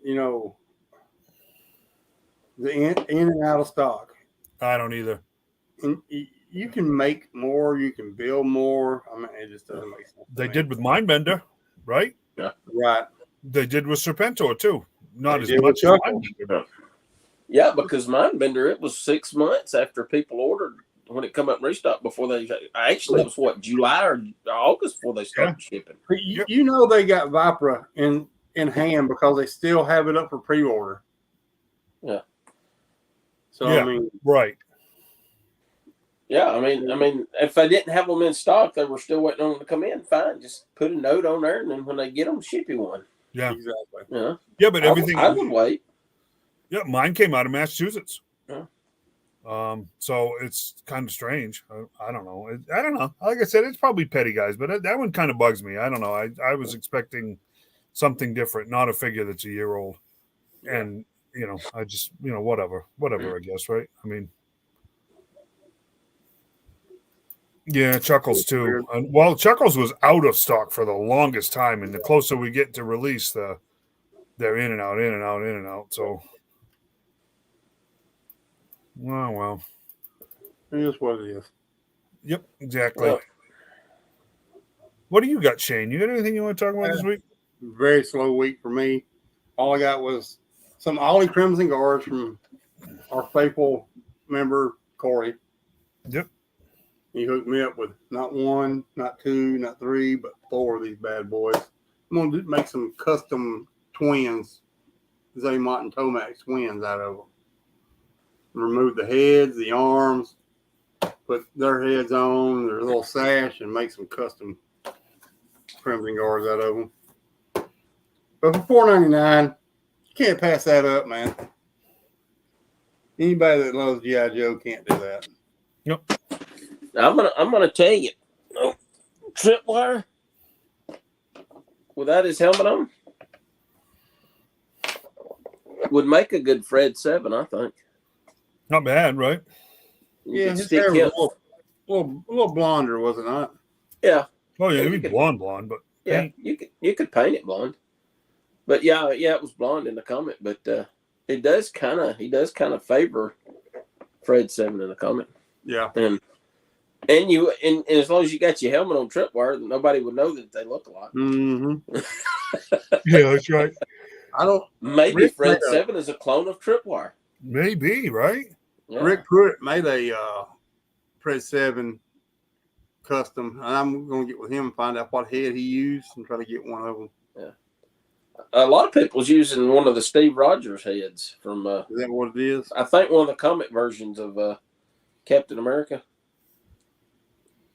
The in and out of stock. I don't either. And you can make more, you can build more. I mean, it just doesn't make sense. They did with Mindbender, right? Yeah. Right. They did with Serpentor too. not as did with much as Chuckles. mine. Yeah, because mine bender, it was 6 months after people ordered when it come up in restock before they actually it was what, July or August before they started shipping. You know they got Vipra in hand because they still have it up for pre-order. Yeah. So Yeah. I mean, Right. Yeah, I mean, if they didn't have them in stock, they were still waiting on them to come in. Fine, just put a note on there, and then when they get them, ship you one. Yeah. exactly. Yeah, Yeah, but everything. I would wait. Yeah, mine came out of Massachusetts. Yeah. So it's kind of strange. I don't know. I don't know. Like I said, it's probably petty guys, but that one kind of bugs me. I don't know. I was expecting something different, not a figure that's a year old. And I just whatever, I guess, right? I mean, yeah, Chuckles too. Well, Chuckles was out of stock for the longest time, and the closer we get to release, they're in and out, in and out, in and out. So, well. It is what it is. Yep, exactly. Well, what do you got, Shane? You got anything you want to talk about this week? Very slow week for me. All I got was some Ollie Crimson Guards from our faithful member Corey. Yep. He hooked me up with not one, not two, not three, but 4 of these bad boys. I'm going to make some custom twins, Zaymont and Tomac twins out of them. Remove the heads, the arms, put their heads on, their little sash, and make some custom Crimson Guards out of them. But for $4.99, you can't pass that up, man. Anybody that loves G.I. Joe can't do that. Yep. I'm gonna tell you, Tripwire without his helmet on would make a good Fred 7, I think. Not bad, right? You Yeah, could his stick hair him. was a little blonder, was it not? Yeah, Oh yeah, Yeah, it'd you be could- blonde, but yeah, you could paint it blonde. But yeah, it was blonde in the comic, but he does kind of favor Fred 7 in the comic. Yeah. And as long as you got your helmet on Tripwire, nobody would know that they look alike. Mm-hmm. yeah, that's right. I don't. Maybe Rick Fred made a- 7 is a clone of Tripwire. Maybe, right? Yeah. Rick Pruitt made a Pred 7 custom, and I'm going to get with him and find out what head he used and try to get one of them. A lot of people's using one of the Steve Rogers heads from. Is that what it is? I think one of the comic versions of Captain America.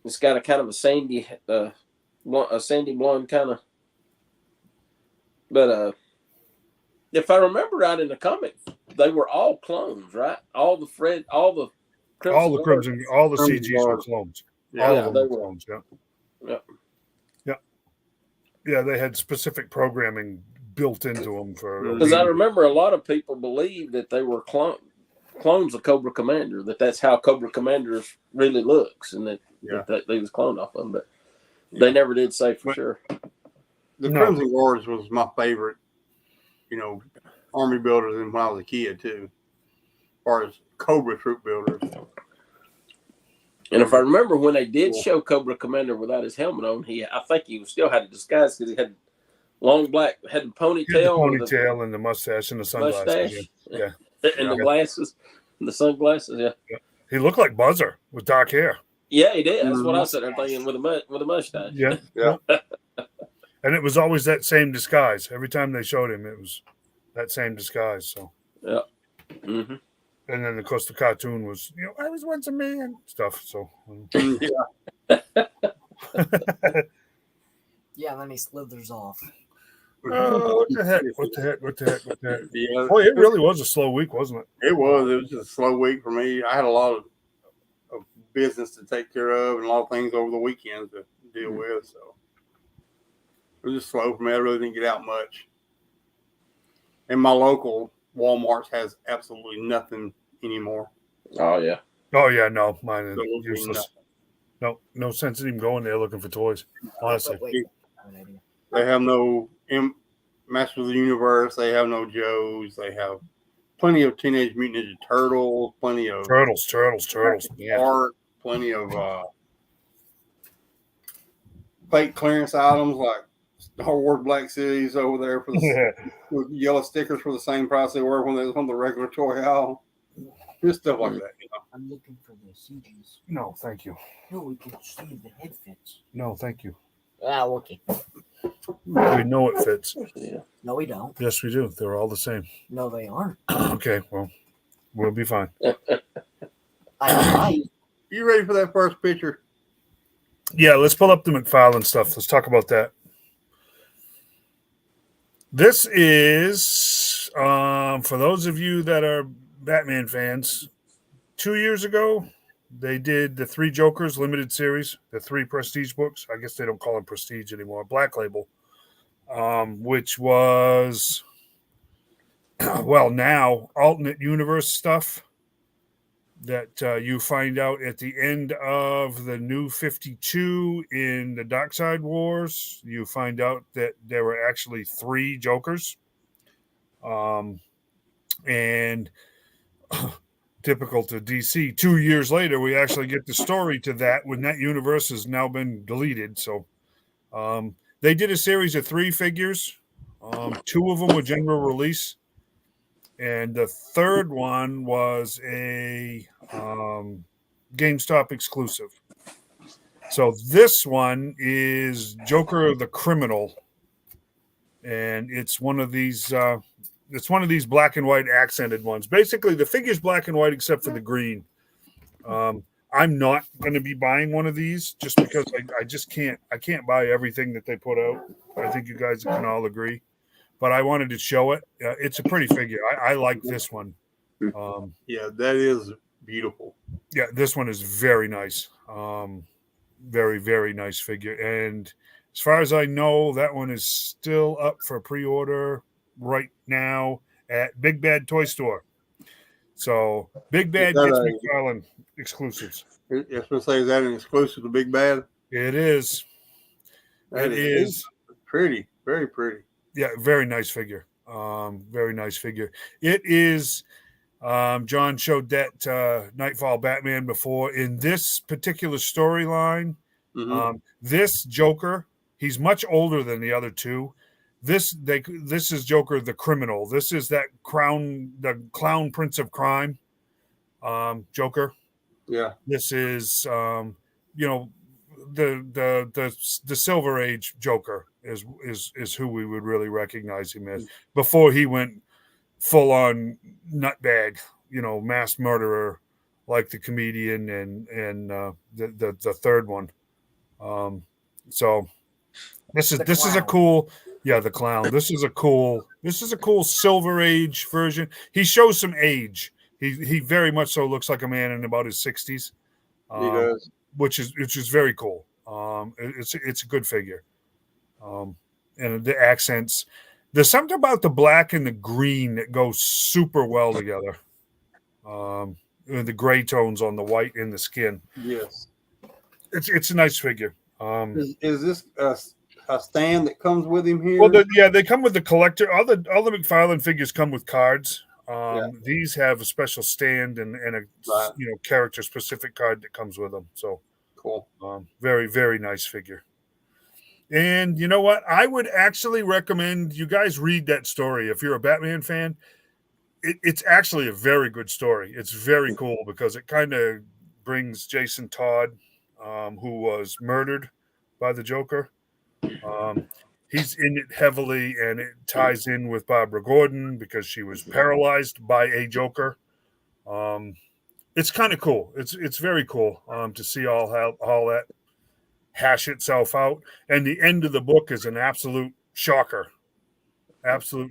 It's got a kind of a sandy blonde kind of. But if I remember right in the comic, they were all clones, right? All the Crimson All the Crimson CGs were Guard. clones. Yeah. All Yeah, of them they were were. clones. Yeah. Yep. Yeah, they had specific programming built into them for. Because I remember a lot of people believed that they were clones of Cobra Commander, that's how Cobra Commander really looks, and that they was cloned off of them, but they never did say for sure. The No. Crimson Guards was my favorite, army builders when I was a kid, too, as far as Cobra troop builders. And if I remember when they did show Cobra Commander without his helmet on, I think he still had a disguise because he had long black, had the ponytail, And the mustache and the sunglasses. mustache, Yeah. and the glasses, and the sunglasses. Yeah, He looked like Buzzer with dark hair. yeah, he did. That's what I said. I'm thinking with a mustache. Yeah. Yeah. And it was always that same disguise. Every time they showed him, it was that same disguise. So. Yeah. Mm-hmm. And then, of course, the cartoon was, I was once a man stuff. So. Yeah. Yeah, and then he slithers off. Oh, what the heck? What the heck? Yeah. Boy, it really was a slow week, wasn't it? It was just a slow week for me. I had a lot of business to take care of and a lot of things over the weekend to deal with. So it was just slow for me. I really didn't get out much. And my local Walmart has absolutely nothing anymore. Oh yeah. Oh, yeah, no. Mine is Absolutely useless. No sense in even going there looking for toys, honestly. Wait, I have an idea. They have no Masters of the Universe. They have no Joes. They have plenty of Teenage Mutant Ninja Turtles, plenty of Turtles. Yeah. art, plenty of fake clearance items like Star Wars Black Series over there for the with yellow stickers for the same price they were when they was on the regular toy aisle. Just stuff like that, you know. I'm looking for the CDs. No, thank you. No, we can see if the head fits. No, thank you. Ah, okay. We know it fits. Yeah. No, we don't. Yes, we do. They're all the same. No, they aren't. Okay, well, we'll be fine. I might. You ready for that first picture? Yeah, let's pull up the McFarlane stuff. Let's talk about that. This is, for those of you that are Batman fans, 2 years ago, they did the 3 Jokers limited series, the 3 Prestige books. I guess they don't call them Prestige anymore. Black Label, which was, well, now alternate universe stuff that you find out at the end of the New 52 in the Darkseid Wars. You find out that there were actually 3 Jokers. And typical to DC, 2 years later, we actually get the story to that when that universe has now been deleted. So they did a series of 3 figures. 2 of them were general release. And the third one was a GameStop exclusive. So this one is Joker the Criminal, and it's one of these. It's one of these black and white accented ones. Basically, the figure's black and white except for the green. I'm not going to be buying one of these just because I just can't. I can't buy everything that they put out. I think you guys can all agree. But I wanted to show it. It's a pretty figure. I like this one. Yeah, that is beautiful. Yeah, this one is very nice. Very, very nice figure. And as far as I know, that one is still up for pre-order right now at Big Bad Toy Store. So Big Bad gets McFarlane exclusives. I was going to say, is that an exclusive to Big Bad? It is. It is pretty, very pretty. Yeah, very nice figure. Very nice figure. It is. John showed that Nightfall Batman before. In this particular storyline, this Joker, he's much older than the other 2. This is Joker the Criminal. This is that the Clown Prince of Crime, Joker. Yeah. This is the Silver Age Joker is who we would really recognize him as before he went full on nutbag, mass murderer like the comedian and the third one. So this is a cool, the clown. This is a cool Silver Age version. He shows some age. He very much so looks like a man in about his 60s. He does, which is very cool. It's a good figure. And the accents, there's something about the black and the green that goes super well together. The gray tones on the white in the skin. Yes, it's a nice figure. Is this a stand that comes with him here? Well, they come with the collector. All the McFarlane figures come with cards. These have a special stand and a character specific card that comes with them. So cool. Very, very nice figure. And you know what? I would actually recommend you guys read that story. If you're a Batman fan, it's actually a very good story. It's very cool because it kind of brings Jason Todd, who was murdered by the Joker. He's in it heavily, and it ties in with Barbara Gordon because she was paralyzed by a Joker. It's kind of cool. It's very cool to see all that hash itself out. And the end of the book is an absolute shocker. So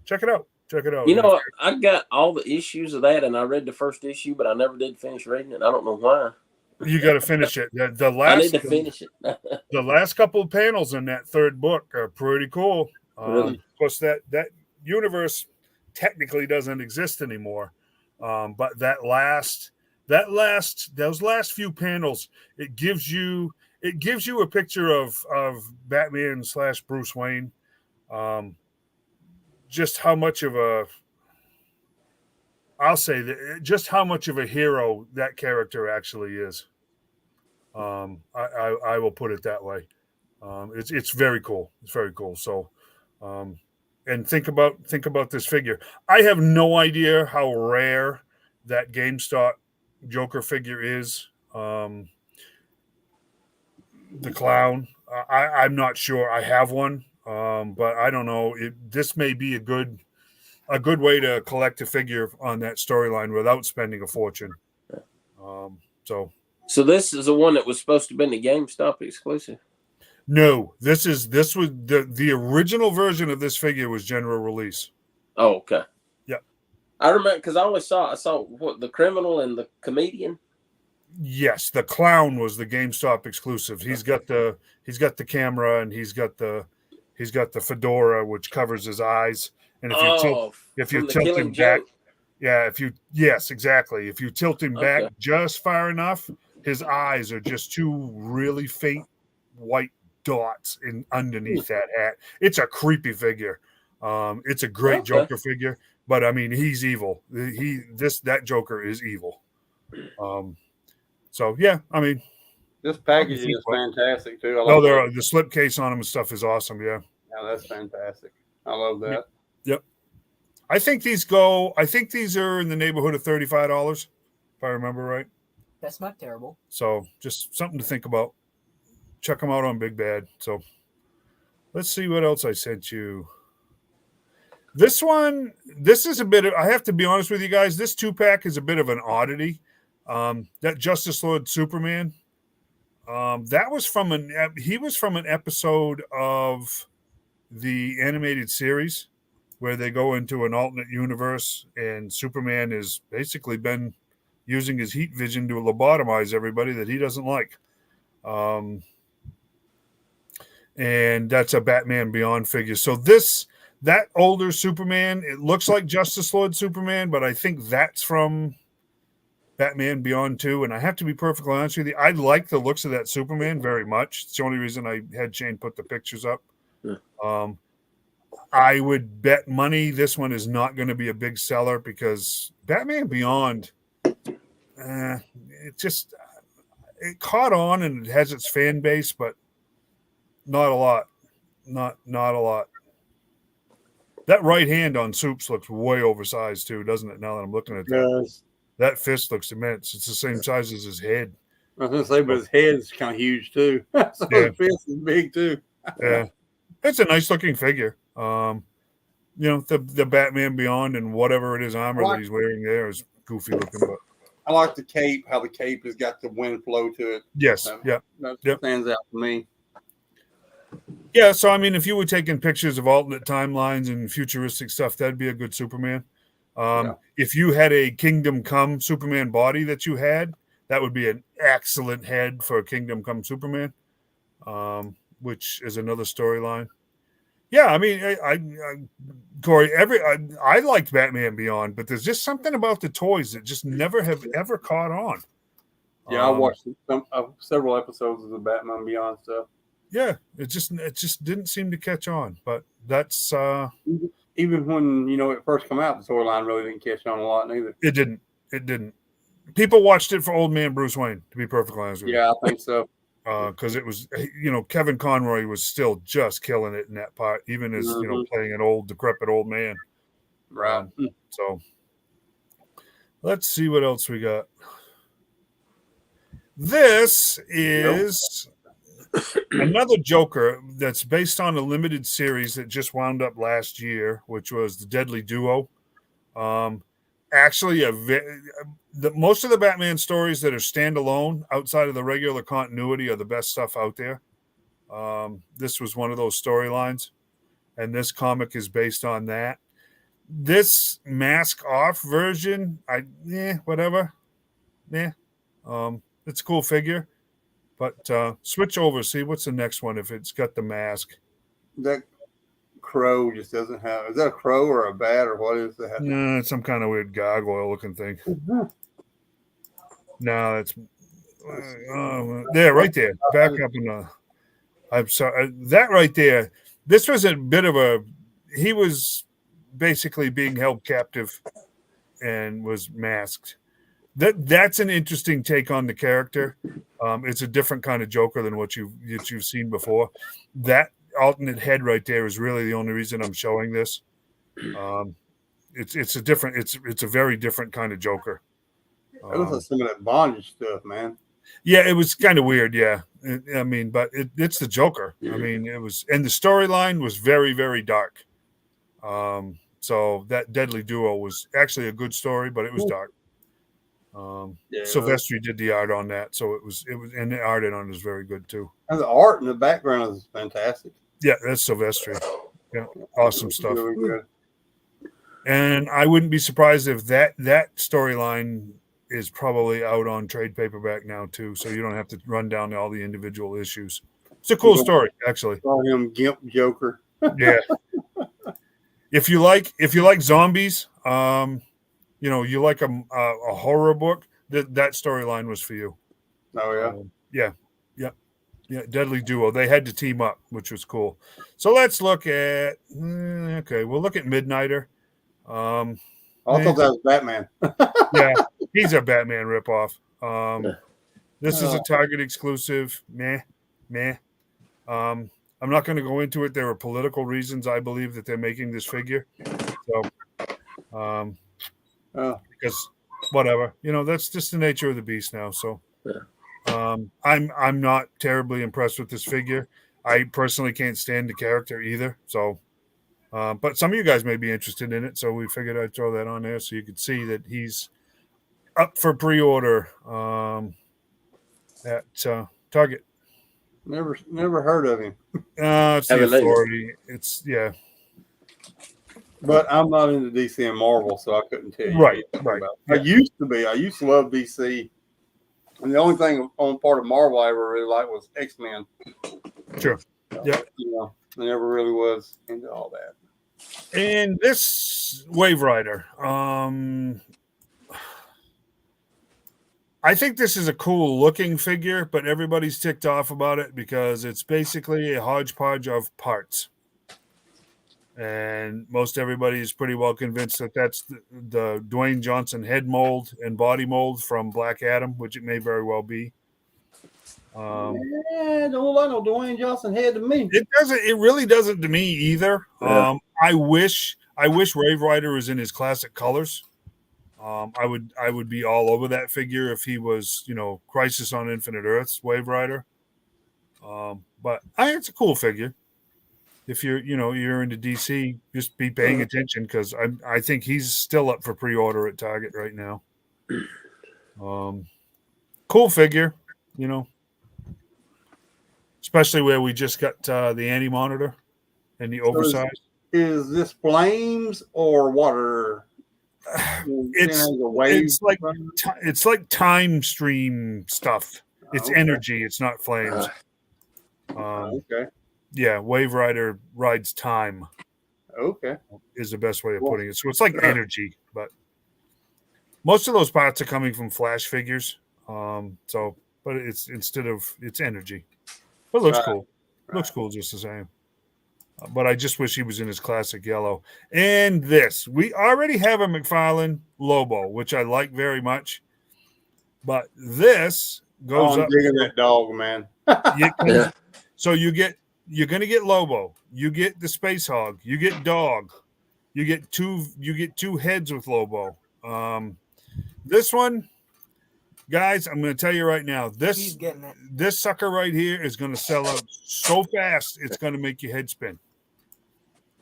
check it out. I got all the issues of that, and I read the first issue, but I never did finish reading it. I don't know why. You got to finish it. The last, I need to finish it. The last couple of panels in that third book are pretty cool. Really? Of course, that universe technically doesn't exist anymore. But those last few panels, it gives you a picture of Batman / Bruce Wayne. Just how much of how much of a hero that character actually is. I will put it that way. It's very cool. It's very cool. So, and think about this figure. I have no idea how rare that GameStop Joker figure is. The clown. I'm not sure. I have one, but I don't know. This may be a good way to collect a figure on that storyline without spending a fortune. So this is the one that was supposed to be the GameStop exclusive. no, this was the original version of this figure was general release. Oh, okay. Yep. I remember because I saw what the criminal and the comedian. Yes, the clown was the GameStop exclusive. He's got the camera and he's got the fedora which covers his eyes. And if you tilt him back, yes, exactly. If you tilt him back just far enough, his eyes are just two really faint white dots underneath that hat. It's a creepy figure. It's a great Joker figure, but I mean he's evil. That Joker is evil. So yeah, I mean, this packaging is fantastic too. The slipcase on them and stuff is awesome. Yeah, that's fantastic. I love that. Yep. I think these are in the neighborhood of $35, if I remember right. That's not terrible. So just something to think about. Check them out on Big Bad. So let's see what else I sent you. This is a bit of, I have to be honest with you guys, this 2-pack is a bit of an oddity. That Justice Lord Superman, he was from an episode of the animated series where they go into an alternate universe and Superman has basically been using his heat vision to lobotomize everybody that he doesn't like. And that's a Batman Beyond figure. So that older Superman, it looks like Justice Lord Superman, but I think that's from Batman Beyond 2. And I have to be perfectly honest with you, I like the looks of that Superman very much. It's the only reason I had Shane put the pictures up. Yeah. I would bet money this one is not going to be a big seller because Batman Beyond, it caught on and it has its fan base, but not a lot. Not a lot. That right hand on Soups looks way oversized too, doesn't it? Now that I'm looking at that. Yes. That fist looks immense. It's the same size as his head. I was going to say, but his head is kind of huge too. So his fist is big too. Yeah. It's a nice looking figure. The Batman Beyond and whatever it is armor that he's wearing there is goofy looking. But I like the cape, how the cape has got the wind flow to it. Yes. That stands out to me. Yeah, so I mean, if you were taking pictures of alternate timelines and futuristic stuff, that'd be a good Superman. If you had a Kingdom Come Superman body that you had, that would be an excellent head for a Kingdom Come Superman, which is another storyline. Yeah, I mean, Corey, I liked Batman Beyond, but there's just something about the toys that just never have ever caught on. Yeah, I watched several episodes of the Batman Beyond stuff. Yeah, it just didn't seem to catch on, but that's even when it first came out, the storyline really didn't catch on a lot neither. It didn't. People watched it for Old Man Bruce Wayne, to be perfectly honest with you. Yeah, I think so. Because it was, Kevin Conroy was still just killing it in that part, even as playing an old decrepit old man. Right. So let's see what else we got. This is another Joker that's based on a limited series that just wound up last year, which was the Deadly Duo. Actually, most of the Batman stories that are standalone outside of the regular continuity are the best stuff out there. This was one of those storylines, and this comic is based on that. This mask off version, whatever. Yeah, it's a cool figure. But switch over, see what's the next one if it's got the mask. That crow just doesn't have. Is that a crow or a bat or what is that? No, it's some kind of weird gargoyle looking thing. No, it's there, right there. Back up in the. I'm sorry, that right there. This was a bit of a. He was basically being held captive and was masked. That's an interesting take on the character. It's a different kind of Joker than what you've seen before. That alternate head right there is really the only reason I'm showing this. It's a very different kind of Joker. It looks like some of that bondage stuff, man. Yeah, it was kind of weird. Yeah, I mean, but it's the Joker. I mean, it was, and the storyline was very, very dark. So that Deadly Duo was actually a good story, but it was dark. Silvestri did the art on that, so it was, and the art on it was very good too. And the art in the background is fantastic. Yeah, that's Silvestri. Yeah, awesome stuff. Really good. And I wouldn't be surprised if that storyline is probably out on trade paperback now too, so you don't have to run down all the individual issues. It's a cool story, actually. Call him Gimp Joker. Yeah. If you like zombies, you like a horror book, that storyline was for you. Oh yeah. Yeah, Deadly Duo. They had to team up, which was cool. So let's look at. We'll look at Midnighter. I thought that was Batman. Yeah, he's a Batman ripoff. This is a Target exclusive. Meh. I'm not going to go into it. There are political reasons I believe that they're making this figure. So, because whatever, that's just the nature of the beast now. So, I'm not terribly impressed with this figure. I personally can't stand the character either. So, but some of you guys may be interested in it. So we figured I'd throw that on there so you could see that he's up for pre-order at Target. Never heard of him. It's the authority. It's But I'm not into DC and Marvel, so I couldn't tell you. Right. I used to be. I used to love DC. And the only thing on part of Marvel I ever really liked was X-Men. Sure. Yeah. I never really was into all that. And this Wave Rider, I think this is a cool looking figure, but everybody's ticked off about it because it's basically a hodgepodge of parts. And most everybody is pretty well convinced that that's the Dwayne Johnson head mold and body mold from Black Adam, which it may very well be. Don't look like no Dwayne Johnson head to me. It doesn't. It really doesn't to me either. Yeah. I wish Wave Rider was in his classic colors. I would be all over that figure if he was, Crisis on Infinite Earths Wave Rider. But it's a cool figure. If you're into DC, just be paying attention because I think he's still up for pre-order at Target right now. Cool figure, especially where we just got the anti-monitor and the oversized. Is this flames or water? It's like time stream stuff. It's energy. It's not flames. Okay. Yeah, Wave Rider rides time. Okay. Is the best way of putting it. So it's like energy, but most of those parts are coming from Flash figures. But it's energy. But it looks cool. Looks cool just the same. But I just wish he was in his classic yellow. And this, we already have a McFarlane Lobo, which I like very much. But this goes up. Digging that dog, man. So you're going to get Lobo. You get the Space Hog. You get Dog. You get two heads with Lobo. This one, guys, I'm going to tell you right now, this sucker right here is going to sell out so fast, it's going to make your head spin.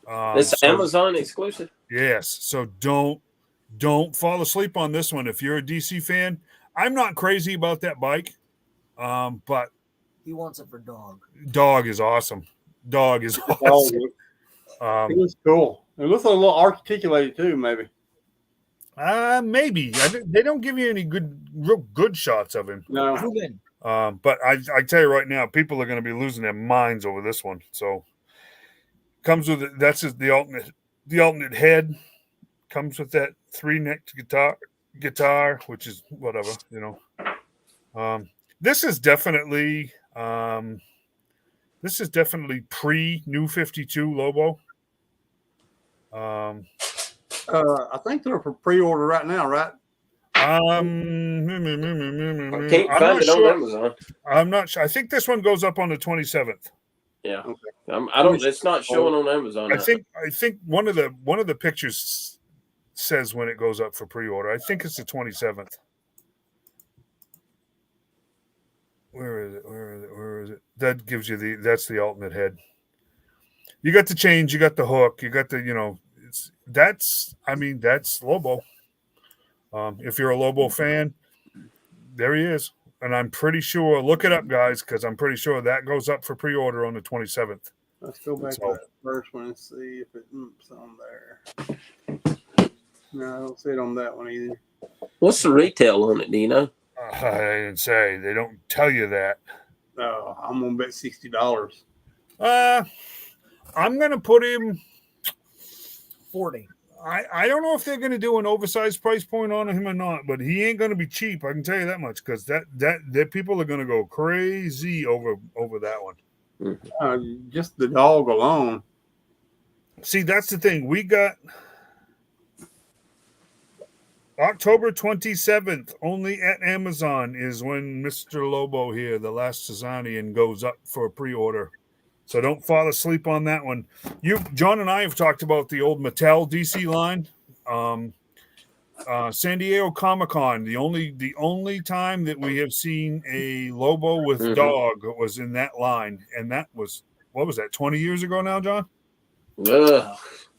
It's Amazon exclusive. Yes. So don't fall asleep on this one. If you're a DC fan, I'm not crazy about that bike. But he wants it for Dog. Dog is awesome. It looks cool. It looks like a little articulated too, maybe. Maybe. They don't give you any real good shots of him. No. But I tell you right now, people are going to be losing their minds over this one. So comes with it. That's the alternate head. Comes with that 3-necked guitar, which is whatever, This is definitely pre-New 52 Lobo. I think they're for pre-order right now, right? can't I'm find not it on sure. Amazon. I'm not sure. I think this one goes up on the 27th. Yeah, Okay. I don't. It's not showing on Amazon. I think one of the pictures says when it goes up for pre-order. I think it's the 27th. Where is it? That gives you that's the ultimate head. You got the change, you got the hook, you got the that's Lobo. If you're a Lobo fan, there he is. And I'm pretty sure, look it up, guys, because I'm pretty sure that goes up for pre-order on the 27th. Let's go back to So- that first one and see if it's on there. No, I don't see it on that one either. What's the retail on it? Do you know? I didn't say. They don't tell you that. Oh, I'm gonna bet $60. I'm going to put him... 40. I don't know if they're going to do an oversized price point on him or not, but he ain't going to be cheap. I can tell you that much, because that people are going to go crazy over that one. Just the dog alone. See, that's the thing. We got October 27th, only at Amazon, is when Mr. Lobo here, the last Sazanian, goes up for a pre-order. So don't fall asleep on that one. John and I have talked about the old Mattel DC line. San Diego Comic-Con, the only time that we have seen a Lobo with dog was in that line. And that was, what was that, 20 years ago now, John?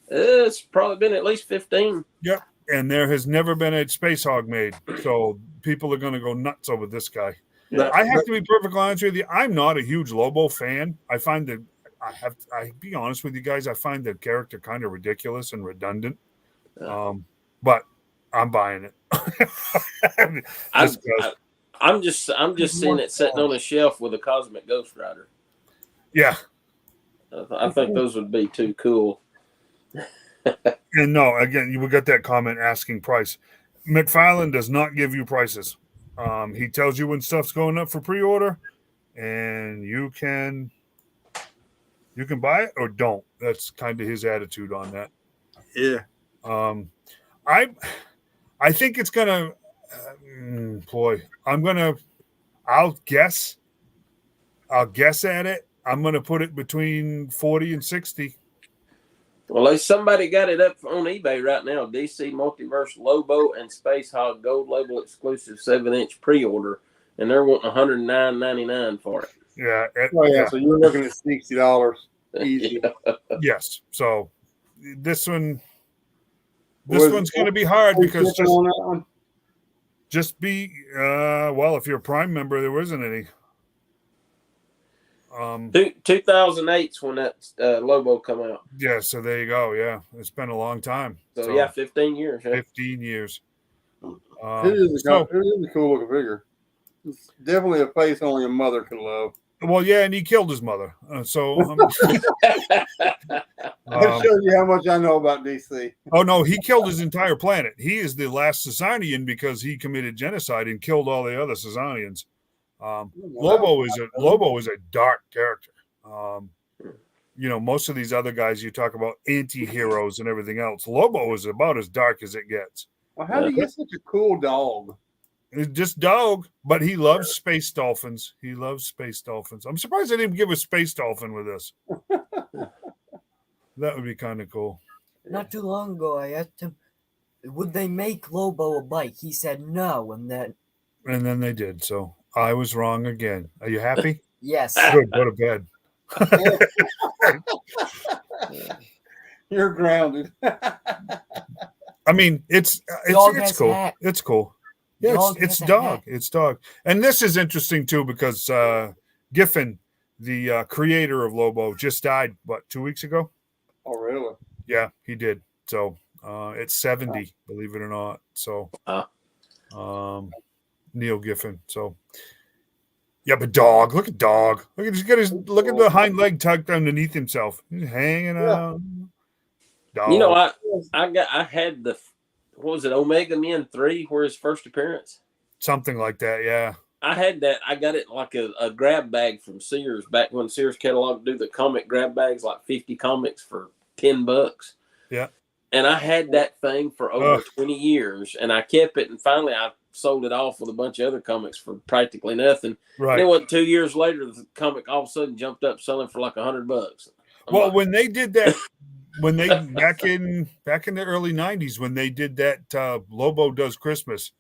It's probably been at least 15. Yep. And there has never been a Space Hog made. So people are going to go nuts over this guy. Yeah. I have to be perfectly honest with you. I'm not a huge Lobo fan. I find that I be honest with you guys. I find the character kind of ridiculous and redundant. But I'm buying it. I'm just seeing it sitting on a shelf with a Cosmic Ghost Rider. Yeah. I think those would be too cool. And no, again, we got that comment asking price. McFarlane does not give you prices. He tells you when stuff's going up for pre-order, and you can buy it or don't. That's kind of his attitude on that. Yeah. I think it's gonna. I'll guess at it. I'm gonna put it between 40 and 60. Well, somebody got it up on eBay right now. DC Multiverse Lobo and Space Hog Gold Label exclusive 7-inch pre-order, and they're wanting $109.99 for it. Yeah. So you're looking at $60 easy. Yes. So this one's going to be hard because if you're a Prime member, there wasn't any. 2008's when that Lobo come out. Yeah, so there you go. Yeah, it's been a long time. So yeah, 15 years. Yeah. 15 years. It is a cool looking figure. It's definitely a face only a mother can love. Well, yeah, and he killed his mother. That shows you how much I know about DC. Oh no, he killed his entire planet. He is the last Sazanian because he committed genocide and killed all the other Sazanians. Lobo is a dark character. Most of these other guys you talk about anti-heroes and everything else. Lobo is about as dark as it gets. Well, how do you get such a cool dog? It's just dog, but he loves space dolphins. I'm surprised they didn't give a space dolphin with this. That would be kind of cool. Not too long ago, I asked him, would they make Lobo a bike? He said no, and then they did. So I was wrong again. Are you happy? Yes. Good. Go to bed. You're grounded. I mean, it's cool. Hat. It's cool. Yeah, it's dog. It's dog. And this is interesting too because Giffen, the creator of Lobo, just died 2 weeks ago. Oh, really? Yeah, he did. So it's 70, believe it or not. So Neil Giffen. So yeah, but dog. Look at dog. Look at the hind leg tucked underneath himself. He's hanging out. Dog. I had the, what was it, Omega Men 3, where his first appearance? Something like that, yeah. I had that. I got it like a grab bag from Sears back when Sears catalog do the comic grab bags, like 50 comics for $10. Yeah. And I had that thing for over Ugh. 20 years, and I kept it. And finally, I sold it off with a bunch of other comics for practically nothing. And Right. it wasn't 2 years later, the comic all of a sudden jumped up selling for like $100. Well, when they did that, when they back in the early '90s, when they did that Lobo Does Christmas,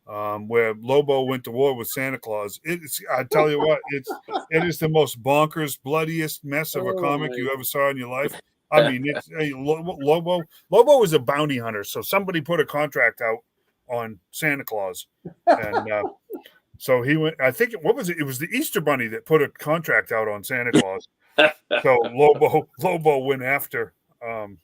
where Lobo went to war with Santa Claus, I tell you what, it is the most bonkers, bloodiest mess of a comic you ever saw in your life. I mean, Lobo was a bounty hunter, so somebody put a contract out on Santa Claus, and so he went. I think what was it? It was the Easter Bunny that put a contract out on Santa Claus. So Lobo went after, and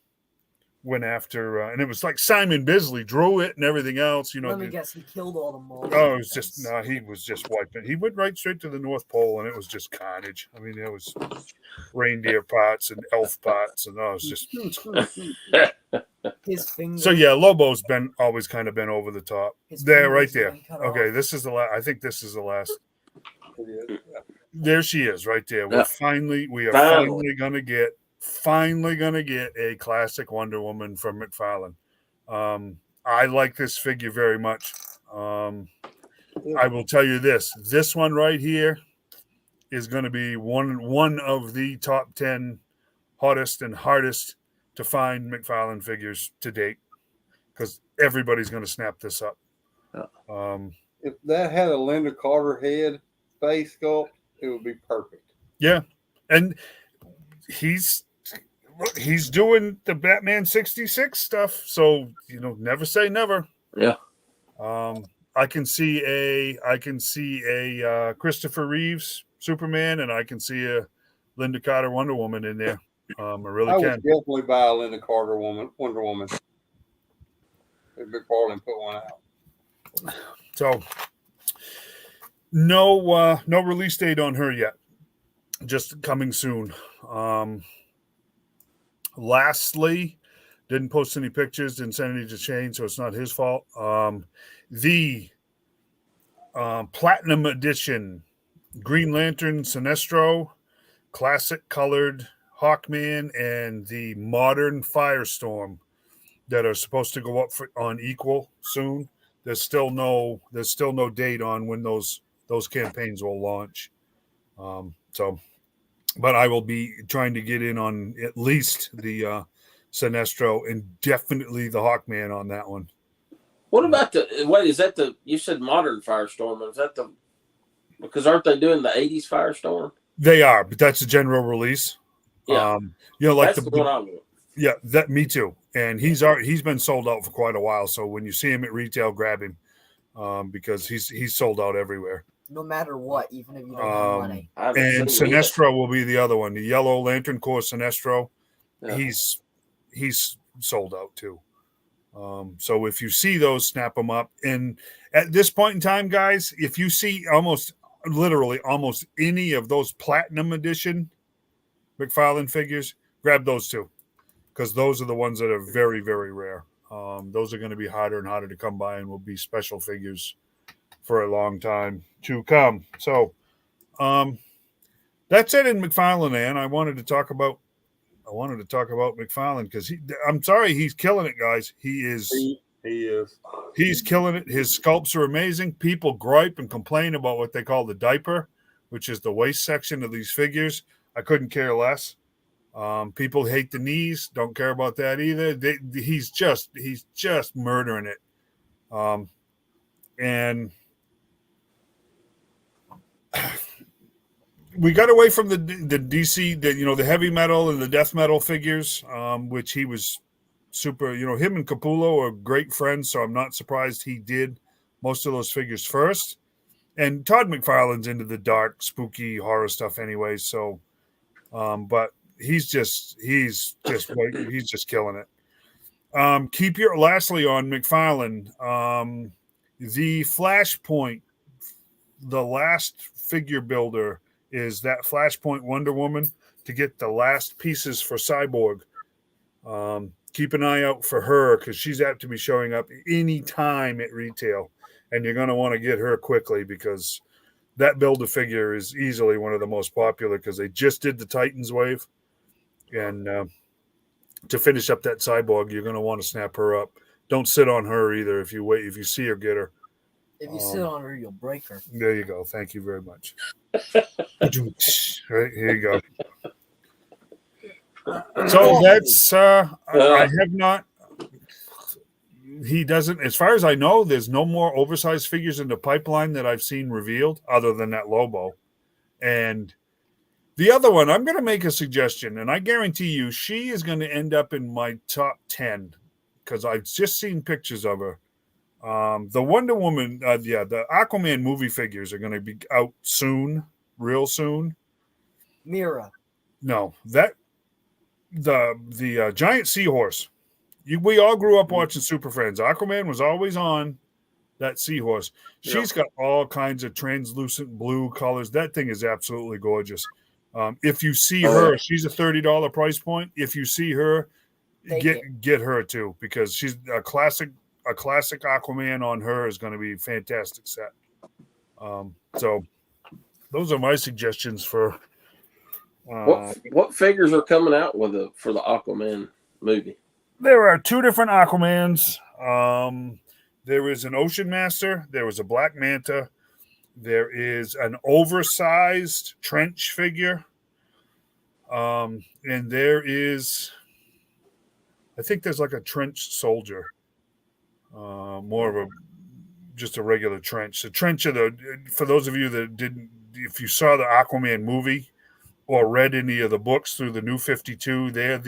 it was like Simon Bisley drew it and everything else. Let me guess, he killed all the monsters. Oh, it was just he was just wiping. He went right straight to the North Pole, and it was just carnage. I mean, there was reindeer parts and elf parts, and it was just. His finger. So yeah, Lobo's always kind of been over the top. His There, right fingers there. been cut Okay, off. this is the last. I think this is the last. There she is, right there. We Yeah. are finally gonna get a classic Wonder Woman from McFarlane. I like this figure very much. I will tell you this one right here is going to be one of the top 10 hottest and hardest to find McFarlane figures to date, because everybody's going to snap this up. If that had a Linda Carter head face sculpt, it would be perfect. Yeah, and he's doing the Batman 66 stuff, so never say never. Yeah. I can see a Christopher Reeves Superman, and I can see a Linda Carter Wonder Woman in there. I really I can. would definitely buy a Linda Carter Wonder Woman. If McFarlane put one out. So no release date on her yet. Just coming soon. Lastly, didn't post any pictures, didn't send any to Shane, so it's not his fault. The Platinum Edition Green Lantern Sinestro, classic colored Hawkman, and the modern Firestorm that are supposed to go up on Equal soon. There's still no date on when those campaigns will launch. But I will be trying to get in on at least the Sinestro and definitely the Hawkman on that one. What about is that you said modern Firestorm? Is that because aren't they doing the 80s Firestorm? They are, but that's a general release. Yeah. Like that's the one I want. Yeah, me too. And he's been sold out for quite a while. So when you see him at retail, grab him because he's sold out everywhere. No matter what, even if you don't have money. And Sinestro will be the other one, the Yellow Lantern Corps Sinestro. Yeah. He's sold out too. So if you see those, snap them up. And at this point in time, guys, if you see almost any of those Platinum Edition McFarlane figures, grab those too, because those are the ones that are very, very rare. Those are going to be harder and harder to come by, and will be special figures for a long time to come. So that's it in McFarlane, man. I wanted to talk about McFarlane because I'm sorry, he's killing it, guys. He is. He is. He's killing it. His sculpts are amazing. People gripe and complain about what they call the diaper, which is the waist section of these figures. I couldn't care less. People hate the knees. Don't care about that either. He's just murdering it. And we got away from the DC, the heavy metal and the death metal figures, which he was super. Him and Capullo are great friends, so I'm not surprised he did most of those figures first. And Todd McFarlane's into the dark, spooky horror stuff anyway. So, but he's just killing it. Lastly on McFarlane, the Flashpoint, the last figure builder is that Flashpoint Wonder Woman to get the last pieces for Cyborg. Keep an eye out for her because she's apt to be showing up any time at retail, and you're going to want to get her quickly because that Build-A-Figure is easily one of the most popular because they just did the Titans wave, and to finish up that cyborg, you're going to want to snap her up. Don't sit on her either. If you see her, get her. If you sit on her, you'll break her. There you go. Thank you very much. Right, here you go. So that's I have not. He doesn't, as far as I know, there's no more oversized figures in the pipeline that I've seen revealed other than that Lobo. And the other one, I'm going to make a suggestion, and I guarantee you she is going to end up in my top 10 because I've just seen pictures of her. The Wonder Woman, the Aquaman movie figures are going to be out soon, real soon. Mira. No, the giant seahorse. We all grew up watching Super Friends. Aquaman was always on that seahorse. She's got all kinds of translucent blue colors. That thing is absolutely gorgeous. If you see her, she's a $30 price point. If you see her, get her too, because she's a classic Aquaman on her is going to be a fantastic set. So those are my suggestions for what figures are coming out for the Aquaman movie? There are two different Aquamans. There is an Ocean Master. There is a Black Manta. There is an oversized trench figure. And there is, I think there's like a trench soldier. More of just a regular trench. The trench for those of you that didn't, if you saw the Aquaman movie or read any of the books through the New 52, they're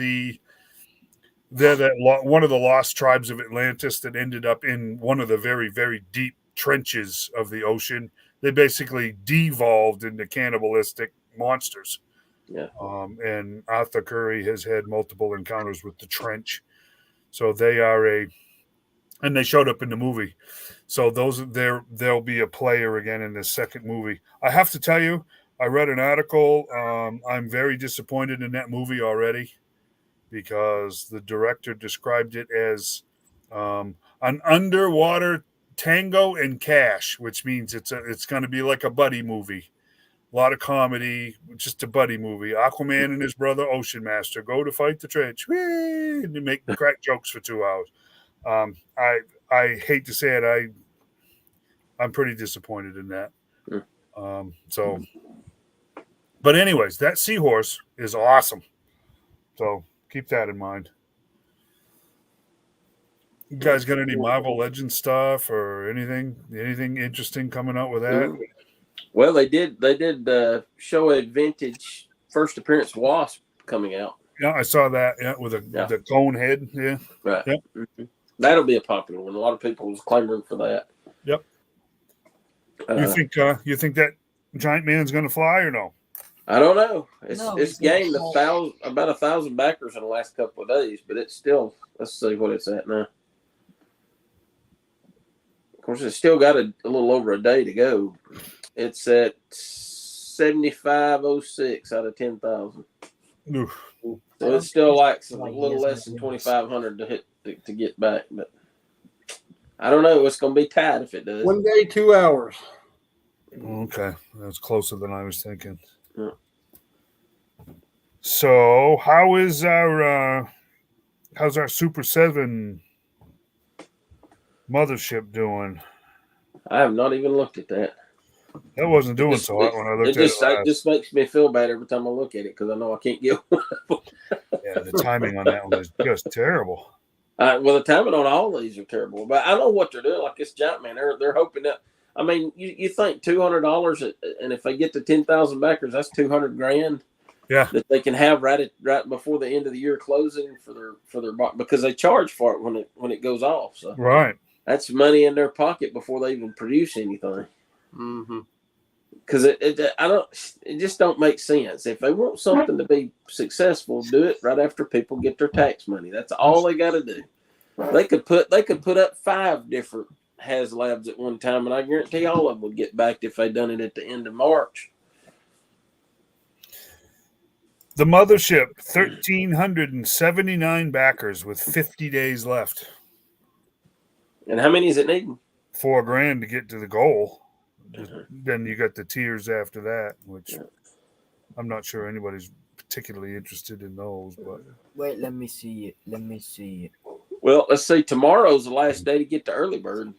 one of the lost tribes of Atlantis that ended up in one of the very, very deep trenches of the ocean. They basically devolved into cannibalistic monsters. Yeah. And Arthur Curry has had multiple encounters with the trench. So they are and they showed up in the movie. So there'll be a player again in the second movie. I have to tell you, I read an article. I'm very disappointed in that movie already, because the director described it as an underwater Tango and Cash, which means it's going to be like a buddy movie, a lot of comedy, just a buddy movie. Aquaman and his brother Ocean Master go to fight the trench, and they make crack jokes for 2 hours. I hate to say it, I'm pretty disappointed in that. But anyways, that seahorse is awesome. So keep that in mind. You guys got any Marvel Legends stuff or anything interesting coming out with that? Well, they did show a vintage first appearance Wasp coming out. Yeah, I saw that. Yeah, with the cone head. Yeah, right. Yep. Mm-hmm. That'll be a popular one. A lot of people was clamoring for that. Yep. You think that giant man's going to fly or no? I don't know. It's gained about 1,000 backers in the last couple of days, but it's still. Let's see what it's at now. Of course, it's still got a little over a day to go. It's at 7,506 out of 10,000. So it's still like a little less than 2,500 to hit to get back, but I don't know. It's going to be tight if it does. 1 day, 2 hours. Okay, that's closer than I was thinking. Yeah. So, how's our Super 7 mothership doing? I have not even looked at that. That wasn't doing so hot when I looked at it. It just makes me feel bad every time I look at it because I know I can't get one. Yeah, the timing on that one is just terrible. Well, the timing on all these are terrible, but I know what they're doing. Like this giant man, they're hoping that. I mean, you think $200, and if they get to 10,000 backers, that's $200,000. Yeah, that they can have right before the end of the year closing for their because they charge for it when it goes off. So right, that's money in their pocket before they even produce anything. Mm-hmm. Because it just don't make sense. If they want something to be successful, do it right after people get their tax money. That's all they got to do. They could put up 5 different HasLabs at one time, and I guarantee all of them would get backed if they done it at the end of March. The mothership, 1,379 backers with 50 days left. And how many is it needing? $4,000 to get to the goal. Then you got the tiers after that, which I'm not sure anybody's particularly interested in those. But Wait, let me see it. Let me see it. Well, let's see. Tomorrow's the last day to get the early bird.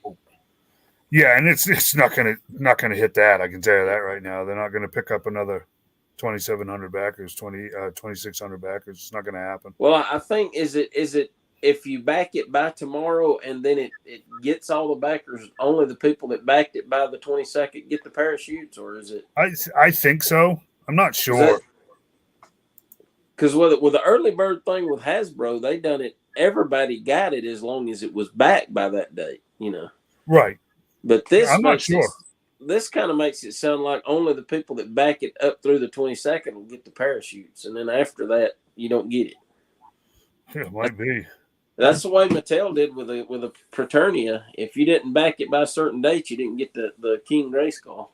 yeah, and it's not gonna hit that. I can tell you that right now. They're not gonna pick up another 2,700 backers, 2,600 backers. It's not gonna happen. Well, I think is it if you back it by tomorrow and then it gets all the backers, only the people that backed it by the 22nd get the parachutes, or is it? I think so. I'm not sure. Because with the early bird thing with Hasbro, they done it. Everybody got it as long as it was backed by that date, Right. But this I'm not sure. This kind of makes it sound like only the people that back it up through the 22nd will get the parachutes, and then after that, you don't get it. Yeah, it might be. That's the way Mattel did with a Fraternia. If you didn't back it by a certain date, you didn't get the King Grayskull.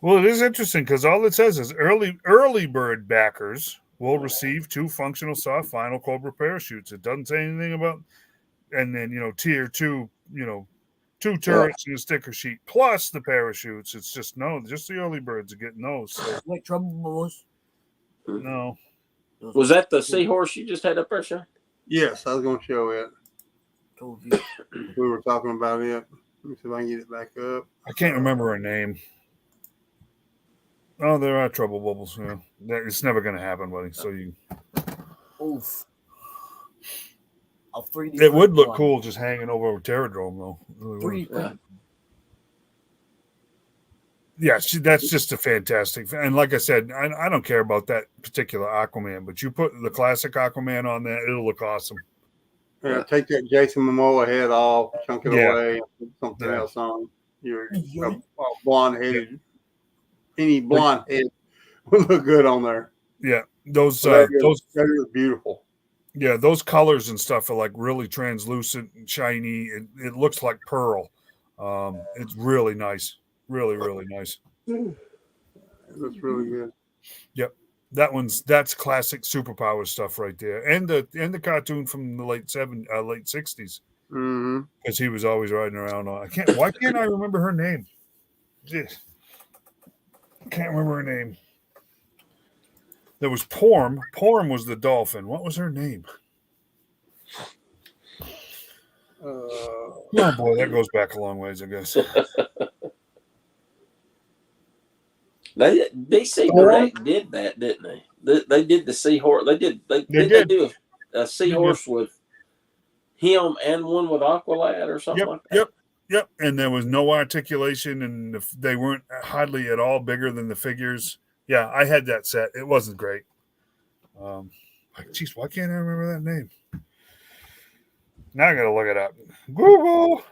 Well, it is interesting because all it says is early bird backers will receive 2 functional soft vinyl Cobra parachutes. It doesn't say anything about, and then tier 2, 2 turrets and a sticker sheet plus the parachutes. It's just the early birds are getting those. So. Wait, Trouble Bubbles? No. Was that the seahorse you just had up there, Sean? Yes, I was going to show it. Told you. We were talking about it. Let me see if I can get it back up. I can't remember her name. Oh, there are Trouble Bubbles. Yeah. It's never going to happen, buddy. So Oof. It would look cool just hanging over a Terradrome, though. Really yeah, that's just a fantastic. And like I said, I don't care about that particular Aquaman, but you put the classic Aquaman on there, it'll look awesome. Yeah, take that Jason Momoa head off, chunk it away, and put something else on. You're blonde-headed. Any blonde head would look good on there. Yeah, those that is beautiful. Yeah, those colors and stuff are like really translucent and shiny. It looks like pearl. It's really nice. Really, really nice. It looks really good. Yep. That's classic superpower stuff right there. And the cartoon from the late 60s. Mm-hmm. Because he was always riding around on. Why can't I remember her name? Jeez. Can't remember her name. There was Porm. Porm was the dolphin. What was her name? Oh boy, that goes back a long ways, I guess. DC Direct did that, didn't they? They did the seahorse. They do a seahorse with him and one with Aqualad or something like that. Yep. And there was no articulation, and they weren't hardly at all bigger than the figures. Yeah, I had that set. It wasn't great. Geez, why can't I remember that name? Now I gotta look it up. Google.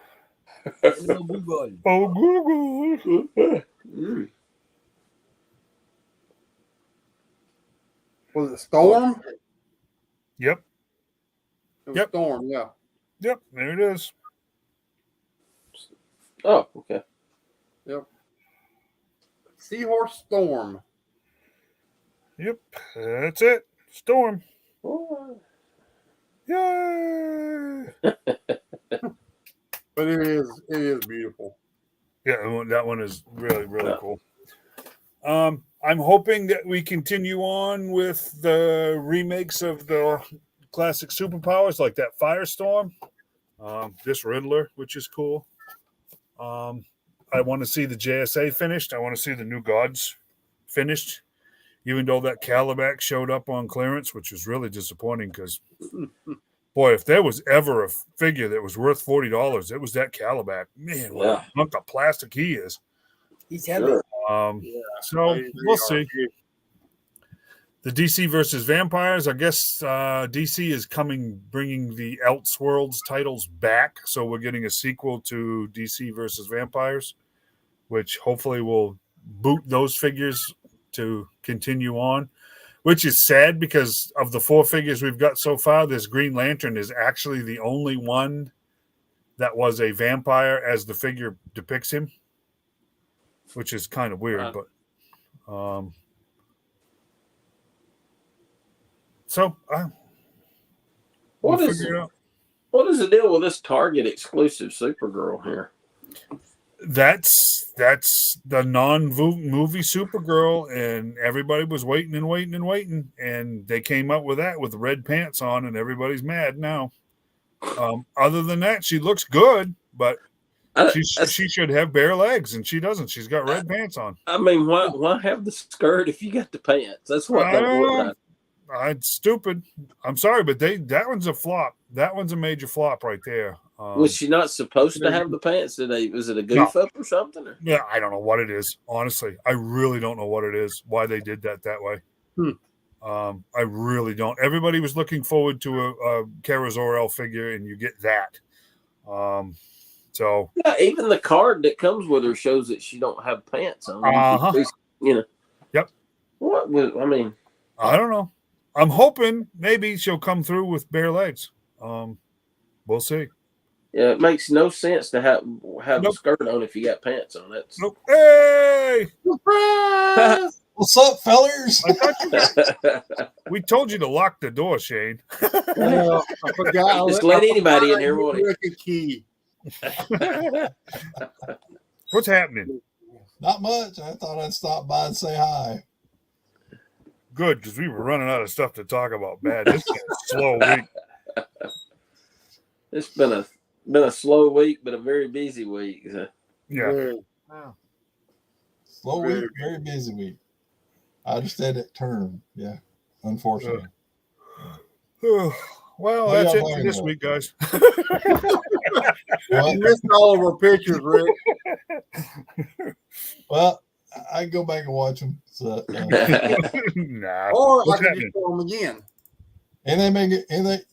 Google. Oh, Google. Was it Storm? Yep. It was Storm, yeah. Yep, there it is. Oh, okay. Yep. Seahorse Storm. Yep, that's it. Storm. Oh. Yay! But it is beautiful. Yeah, that one is really, really cool. I'm hoping that we continue on with the remakes of the classic superpowers, like that Firestorm, this Riddler, which is cool. I want to see the JSA finished. I want to see the New Gods finished, even though that Calabac showed up on clearance, which was really disappointing because, boy, if there was ever a figure that was worth $40, it was that Calabac. Man, what a hunk of plastic he is. He's heavy. So we'll see. The DC versus Vampires. I guess DC is bringing the Elseworlds titles back. So we're getting a sequel to DC versus Vampires, which hopefully will boot those figures to continue on, which is sad because of the 4 figures we've got so far, this Green Lantern is actually the only one that was a vampire as the figure depicts him, which is kind of weird, but what is the deal with this Target exclusive Supergirl here? That's the non-movie Supergirl, and everybody was waiting and waiting and waiting, and they came up with that with red pants on, and everybody's mad now. Other than that, she looks good, but she should have bare legs, and she doesn't. She's got red pants on. I mean, why have the skirt if you got the pants? That's what that looked like. It's stupid. I'm sorry, but that one's a flop. That one's a major flop right there. Was she not supposed to have the pants? Was it a goof up or something? Or? Yeah, I don't know what it is. Honestly, I really don't know what it is. Why they did that way. I really don't. Everybody was looking forward to a Kara Zor-El figure, and you get that. So yeah, even the card that comes with her shows that she don't have pants on. You know. Yep. What was? I mean, I don't know. I'm hoping maybe she'll come through with bare legs. We'll see. Yeah, it makes no sense to have a skirt on if you got pants on. That's nope. Hey, what's up, fellers? We told you to lock the door, Shane. I forgot. Just let anybody in here. A key. What's happening? Not much. I thought I'd stop by and say hi. Good, because we were running out of stuff to talk about. Bad. It's been a slow week. It's been a slow week, but a very busy week. So. Yeah. Wow. Slow week, very busy week. I understand that term. Yeah, unfortunately. Well, that's it for this week, guys. You missed all of our pictures, Rick. Well, I can go back and watch them. So, nah. Or I can just show them again. Anything?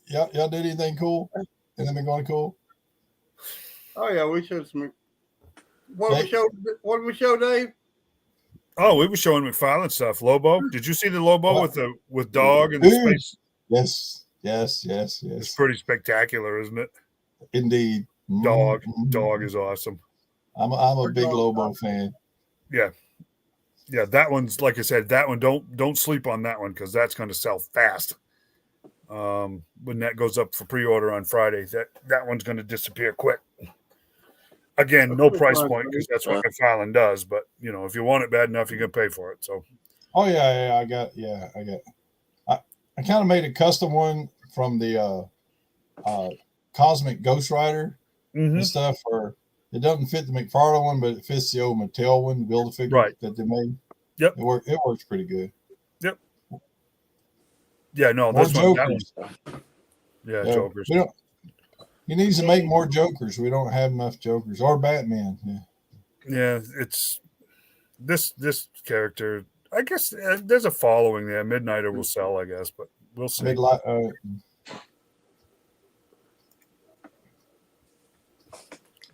Y'all did anything cool? Anything been going cool? Oh yeah, we showed some. What did we show, Dave? Oh, we were showing McFarlane stuff. Lobo. Did you see the Lobo with dog and the space? Yes. It's pretty spectacular, isn't it? Indeed. Dog is awesome. I'm a big Lobo fan. Yeah. That one's, like I said, that one don't sleep on that one because that's going to sell fast. When that goes up for pre-order on Friday, that one's going to disappear quick. Again, no price point because that's what McFarlane does. But if you want it bad enough, you can pay for it. So. Oh yeah, I kind of made a custom one from the Cosmic Ghost Rider and stuff. Or it doesn't fit the McFarlane one, but it fits the old Mattel one, the Build-A-Figure that they made. Yep, it works pretty good. Yep. Yeah, no, more this Jokers. one. Yeah, Jokers. He needs to make more Jokers. We don't have enough Jokers or Batman. Yeah, it's this character. I guess there's a following there. Midnighter will sell, I guess, but we'll see.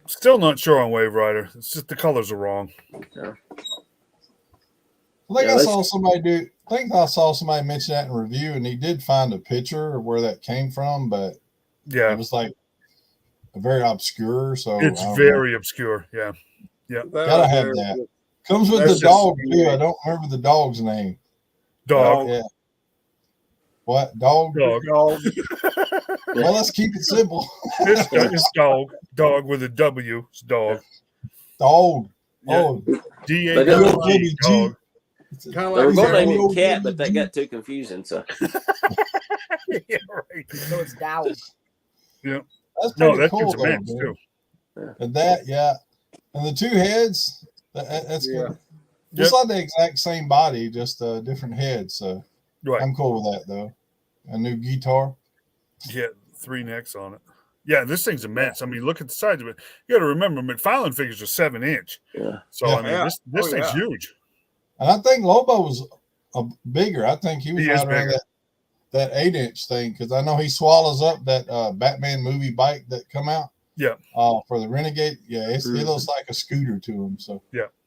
Still not sure on Wave Rider. It's just the colors are wrong. Yeah. I saw somebody mention that in review, and he did find a picture of where that came from, but it was like very obscure. So it's very obscure. Yeah. Gotta have that. Comes with the dog too. I don't remember the dog's name. Dog. Yeah. What? Dog. Dog. Well, let's keep it simple. It's dog. Dog with a W. It's dog. Dog. Yeah. Oh. D-A-W-G. Dog. They were going to name him Cat, but that got too confusing. So. Yeah, right. So it's dog. Yeah. That's pretty cool, though, too. And and the two heads. That's good. Just like the exact same body, just different heads. So I'm cool with that, though. A new guitar. Yeah, 3 necks on it. Yeah, this thing's immense. I mean, look at the size of it. You got to remember, McFarlane figures are 7-inch. Yeah. So I mean, this thing's huge. And I think Lobo was bigger. I think he was right around that 8-inch thing because I know he swallows up that Batman movie bike that come out. Yeah. For the Renegade. Yeah, it looks like a scooter to him. So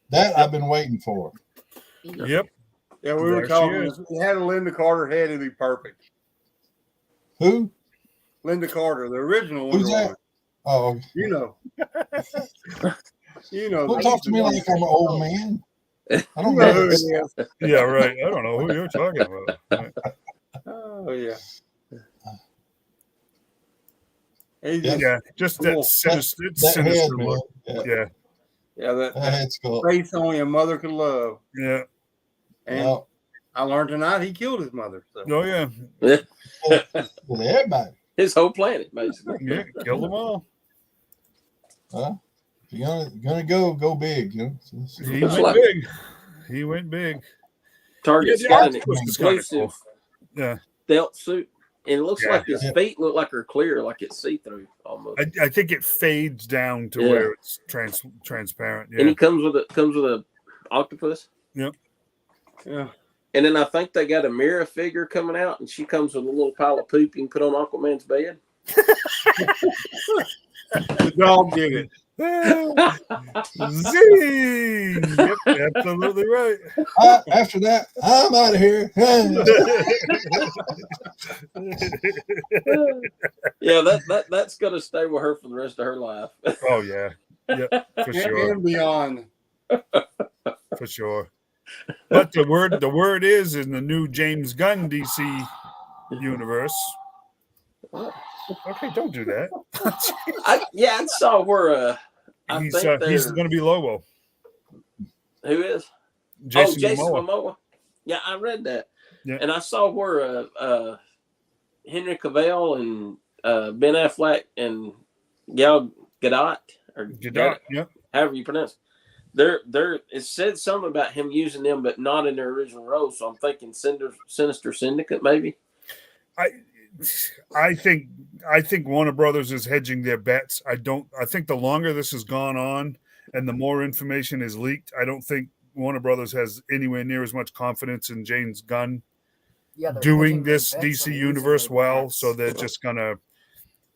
that I've been waiting for. Yep. Yeah, we were talking. If he had a Linda Carter head, it'd be perfect. Who? Linda Carter, the original one. Who's that? Oh, you know. Don't talk to me like I'm an old man. I don't know who it is. Yeah, right. I don't know who you're talking about. Right. Oh yeah. Yeah, just that sinister look. Yeah. Yeah, That's cool. face only a mother could love. Yeah. And I learned tonight he killed his mother. So. Oh yeah. With everybody. His whole planet, basically. Yeah, killed them all. Well, if you're gonna go big, you know. He went big. He went big. Target's Yeah, got an octopus is kinda exclusive Yeah. stealth suit. And it looks Yeah. like his feet look like they're clear, like it's see-through almost. I think it fades down to where it's transparent. Yeah. And he comes with a octopus. Yep. Yeah. And then I think they got a Mira figure coming out, and she comes with a little pile of poop you can put on Aquaman's bed. The dog did it. Zing! Yep, absolutely right. After that, I'm out of here. Yeah, that's gonna stay with her for the rest of her life. Oh yeah. Yep, for sure. And beyond. For sure. But the word is in the new James Gunn DC universe. Okay, don't do that. I saw where He's going to be Lobo. Who is? Jason Momoa. Momoa. Yeah, I read that. Yeah. And I saw where Henry Cavill and Ben Affleck and Gal Gadot or Gadot, yeah. however you pronounce it. It said something about him using them, but not in their original role. So I'm thinking Sinister Syndicate, maybe. I think Warner Brothers is hedging their bets. I think the longer this has gone on and the more information is leaked, I don't think Warner Brothers has anywhere near as much confidence in James Gunn doing this DC universe well. So they're just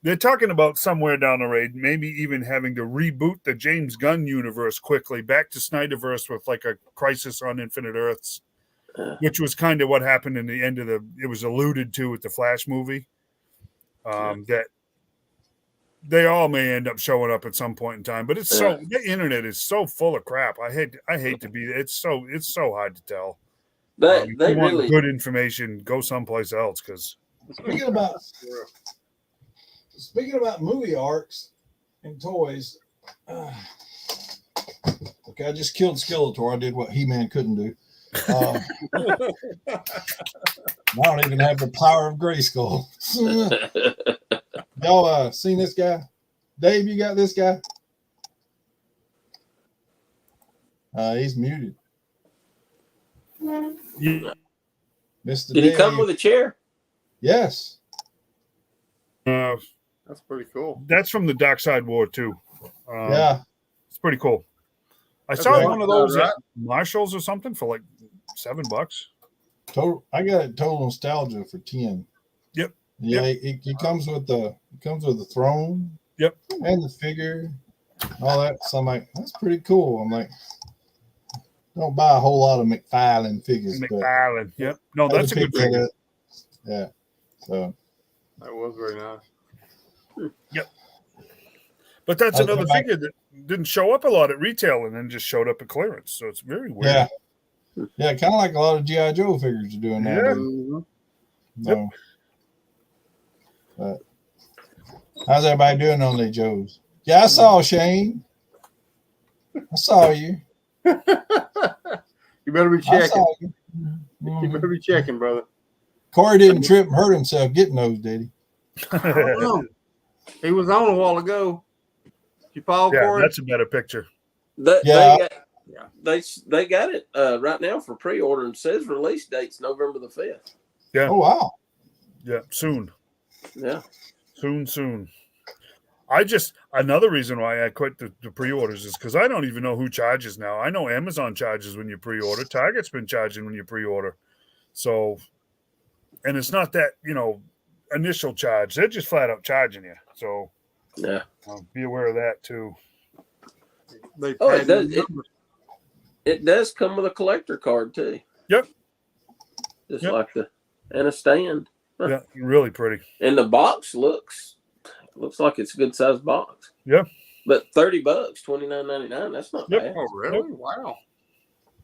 they're talking about somewhere down the road, maybe even having to reboot the James Gunn universe quickly back to Snyderverse with like a Crisis on Infinite Earths, which was kind of what happened in the end of it was alluded to with the Flash movie. That they all may end up showing up at some point in time, but the internet is so full of crap. I hate to be it's so hard to tell. They if you want really good information, go someplace else. Because speaking about movie arcs and toys, okay, I just killed Skeletor. I did what He-Man couldn't do. I don't even have the power of Grayskull. Y'all seen this guy? Dave, you got this guy? He's muted. Yeah. Mr. Did he come with a chair? Yes. That's pretty cool. That's from the Dark Side War too. Yeah, it's pretty cool. I saw one of those at Marshalls or something for like $7. Total. I got it. Total Nostalgia for 10. Yep. Yeah, it comes with the throne. Yep. And the figure, all that. So I'm like, that's pretty cool. I'm like, don't buy a whole lot of McFarlane figures. McFarlane. Yep. No, that's a good figure. Yeah. So that was very nice. Yep. But that's another figure that didn't show up a lot at retail and then just showed up at clearance. So it's very weird. Yeah. Yeah, kind of like a lot of G.I. Joe figures are doing now. Yeah. No. But how's everybody doing on their Joes? Yeah, I saw Shane. I saw you. You better be checking. You better be checking, brother. Corey didn't trip and hurt himself getting those, did he? He was on a while ago. Did you follow Corey? That's a better picture. They got it right now for pre-order and says release date's November the 5th. Yeah. Oh wow. Yeah, soon. Yeah. Soon. Another reason why I quit the pre-orders is because I don't even know who charges now. I know Amazon charges when you pre-order. Target's been charging when you pre-order. So, and it's not that, initial charge. They're just flat out charging you. So, yeah, be aware of that too. It does come with a collector card too. Yep. Just like and a stand. Yeah, really pretty. And the box looks like it's a good sized box. Yeah. But $30, $29.99, that's not bad. Oh, really? Wow.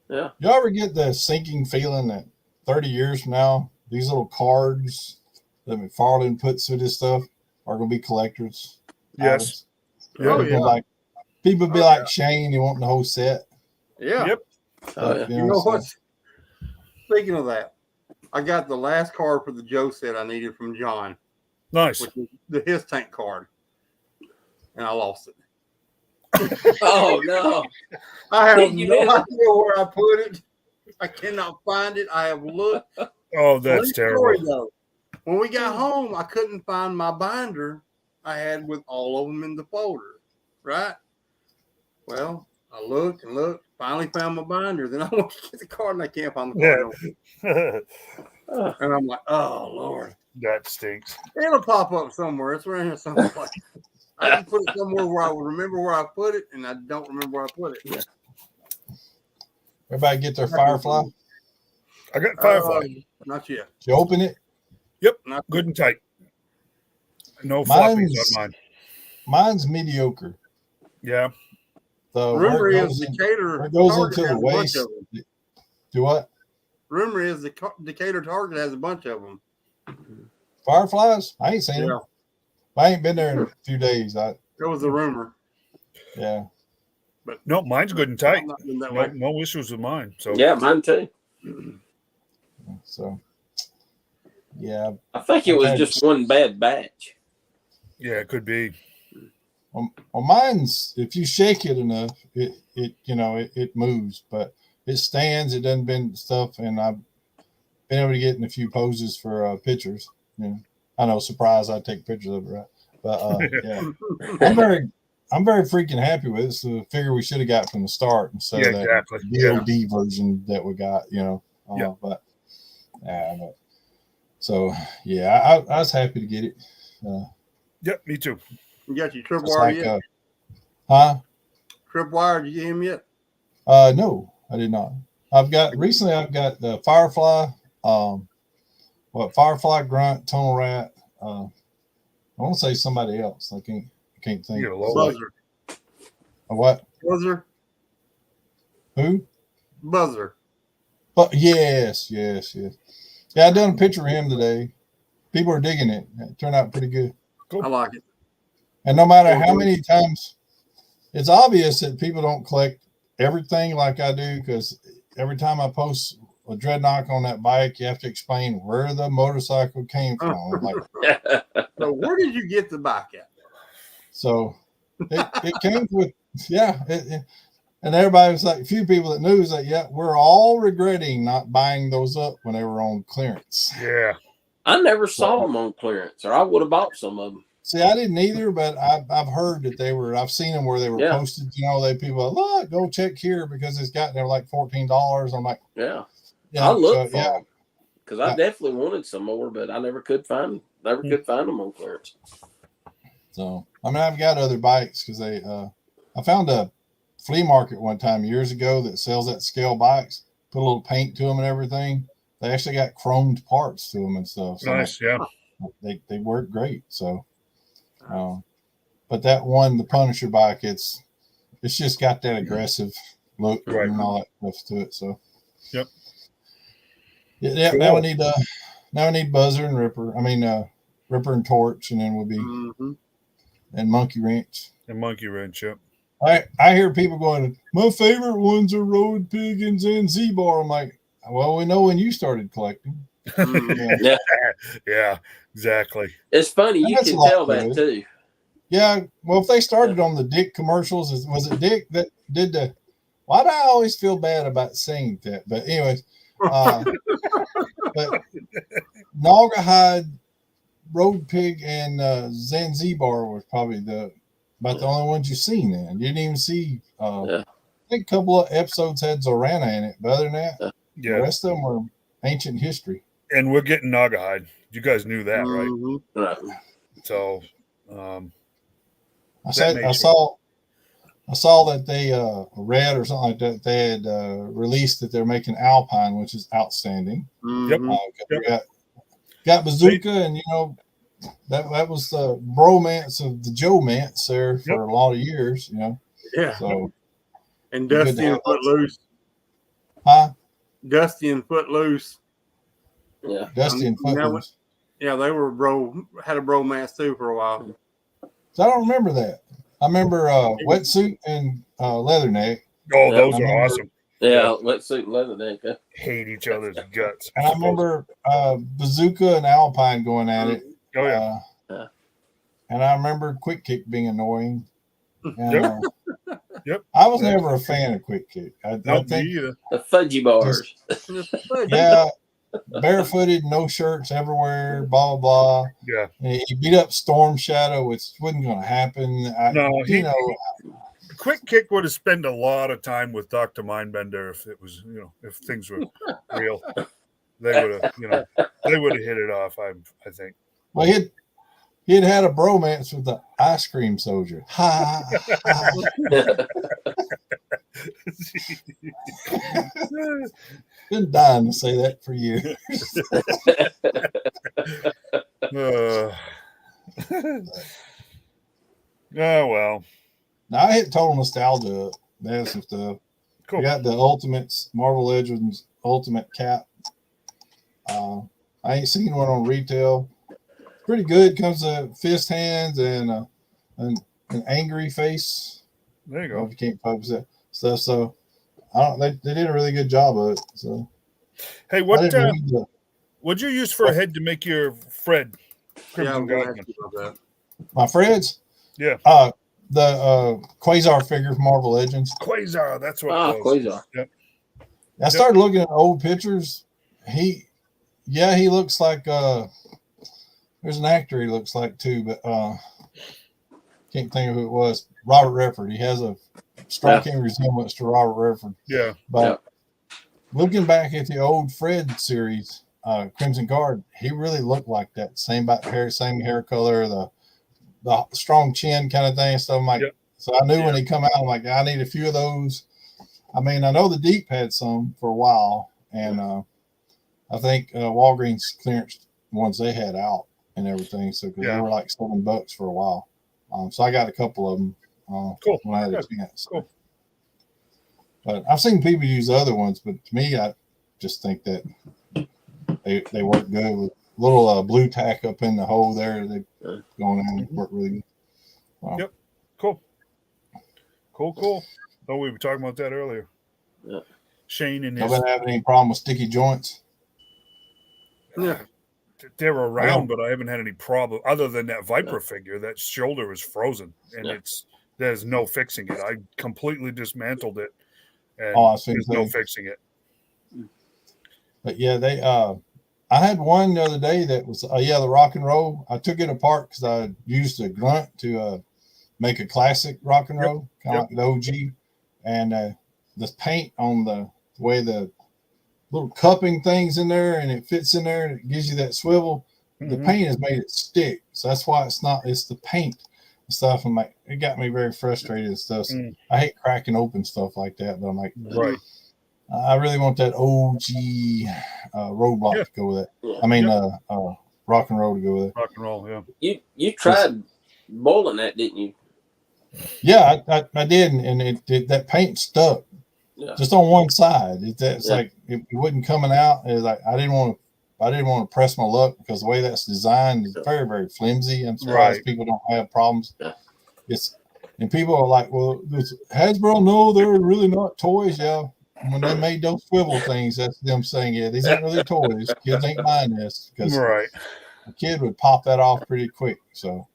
Yeah. You ever get the sinking feeling that 30 years from now, these little cards that McFarlane puts through this stuff are going to be collectors? Yes. Yeah. People be like Shane, you want the whole set. Yeah. Yep. You know what? Speaking of that, I got the last card for the Joe set I needed from John. Nice. Which is his tank card. And I lost it. Oh no! I have no idea where I put it. I cannot find it. I have looked. Oh, that's terrible. Story, though. When we got home, I couldn't find my binder I had with all of them in the folder. Right? Well, I looked and looked. Finally found my binder. Then I went to get the card and I can't find the card. Yeah. And I'm like, oh Lord, that stinks. It'll pop up somewhere. It's around here somewhere. I can put it somewhere where I would remember where I put it, and I don't remember where I put it. Yeah. Everybody get their Firefly? I got Firefly. Not yet. Did you open it? Yep. Not good and tight. No floppies on mine. Mine's mediocre. Yeah. The rumor is Decatur goes into the waist. Do what? Rumor is the Decatur Target has a bunch of them. Fireflies? I ain't seen them. I ain't been there in a few days. That was a rumor. Yeah. But no, mine's good and tight. No issues with mine. So yeah, mine too. So yeah. I think it was just one bad batch. Yeah, it could be. Well, mine's, if you shake it enough, it moves, but it stands, it doesn't bend stuff, and I've been able to get in a few poses for pictures. I know, surprise, I take pictures of it, right? But yeah, I'm very freaking happy with it. It's the figure we should have got from the start instead of that DOD version that we got, But so yeah, I was happy to get it. Yep, me too. You got your tripwire yet? Tripwire? Did you get him yet? No, I did not. I've got the Firefly, Firefly, Grunt, Tonal Rat. I want to say somebody else. I can't think. Buzzer. A what? Buzzer. Who? Buzzer. But yes. Yeah, I done a picture of him today. People are digging it. It turned out pretty good. Cool. I like it. And no matter how many times, it's obvious that people don't collect everything like I do, because every time I post a Dreadnought on that bike, you have to explain where the motorcycle came from. So where did you get the bike at? So it came with, and everybody was like, a few people that knew was like, yeah, we're all regretting not buying those up when they were on clearance. Yeah. I never saw them on clearance, or I would have bought some of them. See, I didn't either, but I've heard that I've seen them where they were posted. People are, look, go check here because it's got there like $14. I'm like, I looked for them because I definitely wanted some more, but I never could find them on clearance. So I mean, I've got other bikes because I found a flea market one time years ago that sells that scale bikes. Put a little paint to them and everything. They actually got chromed parts to them and stuff. So nice, yeah. They work great. So. But that one, the Punisher bike, it's just got that aggressive look and all that stuff to it. So, yep. Yeah. Cool. Now we need Buzzer and Ripper. I mean, Ripper and Torch, and then we'll be and Monkey Wrench. And Monkey Wrench, yep. I hear people going, my favorite ones are Road Pig and Z-Bar. I'm like, well, we know when you started collecting. Yeah, exactly. It's funny, you can tell that too. Yeah, well, if they started on the Dick commercials, was it Dick that did the? Why do I always feel bad about saying that? But anyways, but Naugahyde, Road Pig, and Zanzibar was probably about the only ones you've seen. Then you didn't even see. I think a couple of episodes had Zorana in it, but other than that, the rest of them were ancient history. And we're getting Naugahyde. You guys knew that, right? So, I saw that they read or something like that. They had released that they're making Alpine, which is outstanding. Yep. Got Bazooka, and that was the bromance of the Joe Mance there for a lot of years. Yeah. So, and Dusty and Footloose. Huh? Dusty and Footloose. Yeah. Dusty and Footloose. Yeah, they were had a bromance too for a while. So I don't remember that. I remember wetsuit and leatherneck. Oh, those are awesome. Yeah, wetsuit and leatherneck. Huh? Hate each other's guts. And I remember bazooka and alpine going at it. Oh yeah. And I remember quick kick being annoying. And, Yep. I was never a fan of quick kick. I think the fudgy bars. Yeah, barefooted, no shirts everywhere, blah blah blah. Yeah. And he beat up Storm Shadow, which wasn't going to happen. Quick kick would have spent a lot of time with Dr. Mindbender if it was, if things were real. They would have, hit it off. I think. Well, he'd had a bromance with the ice cream soldier. Ha! Been dying to say that for years. Oh well. Now I hit total nostalgia. That's some stuff. Cool. We got the Ultimates, Marvel Legends Ultimate Cap. I ain't seen one on retail. Pretty good. Comes to fist hands and an angry face. There you go. If you can't focus that stuff, so they did a really good job of it. So, hey, what'd you use for a head to make your Fred? Crimson Guardsman? My Freds? Yeah. The Quasar figure from Marvel Legends. Quasar, that's what it was. Quasar. Yep. I started looking at old pictures. He looks like there's an actor he looks like too, but can't think of who it was. Robert Redford. He has a striking resemblance to Robert Redford. Yeah. But looking back at the old Fred series, Crimson Guard, he really looked like that. Same hair color, the strong chin kind of thing. So I'm like, so I knew when he come out, I'm like, I need a few of those. I mean, I know the Deep had some for a while, and I think Walgreens clearance ones they had out and everything. So because they were like $7 for a while. So I got a couple of them when I had a chance. Cool. But I've seen people use other ones, but to me, I just think that they work good with little blue tack up in the hole there. They going in and work really good. Wow. Yep. Cool. Oh, we were talking about that earlier. Yeah. Shane and his. Nobody have any problem with sticky joints? Yeah. They're around, but I haven't had any problem other than that Viper figure. That shoulder is frozen, and there's no fixing it. I completely dismantled it, and there's no fixing it. But yeah, they I had one the other day that was the rock and roll. I took it apart because I used a grunt to make a classic rock and roll, kind of like the OG, and the paint on the way the little cupping things in there, and it fits in there, and it gives you that swivel. The paint has made it stick, so that's why it's the paint and stuff. I'm like, it got me very frustrated and stuff. So I hate cracking open stuff like that, but I'm like, right. I really want that OG roadblock to go with it. I mean, rock and roll to go with it. Rock and roll, yeah. You tried boiling that, didn't you? Yeah, I did, and it that paint stuck just on one side. It's like it wasn't coming out. It was like I didn't want to press my luck because the way that's designed is very, very flimsy. I'm surprised people don't have problems. And people are like, well, does Hasbro know they're really not toys? Yeah. When they made those swivel things, that's them saying, yeah, these ain't really toys. Kids ain't buying this because a kid would pop that off pretty quick. So,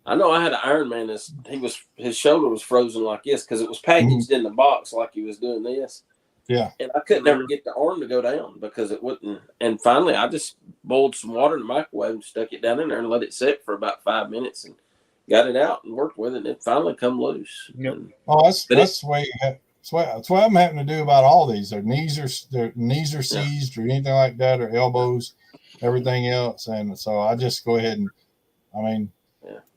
I know I had an Iron Man. His shoulder was frozen like this because it was packaged in the box like he was doing this. Yeah. And I couldn't ever get the arm to go down because it wouldn't. And finally, I just boiled some water in the microwave and stuck it down in there and let it sit for about 5 minutes and got it out and worked with it. And it finally come loose. Yep. That's the way that's what I'm having to do about all these. Their knees are seized or anything like that, or elbows, everything else. And so I just go ahead and, I mean,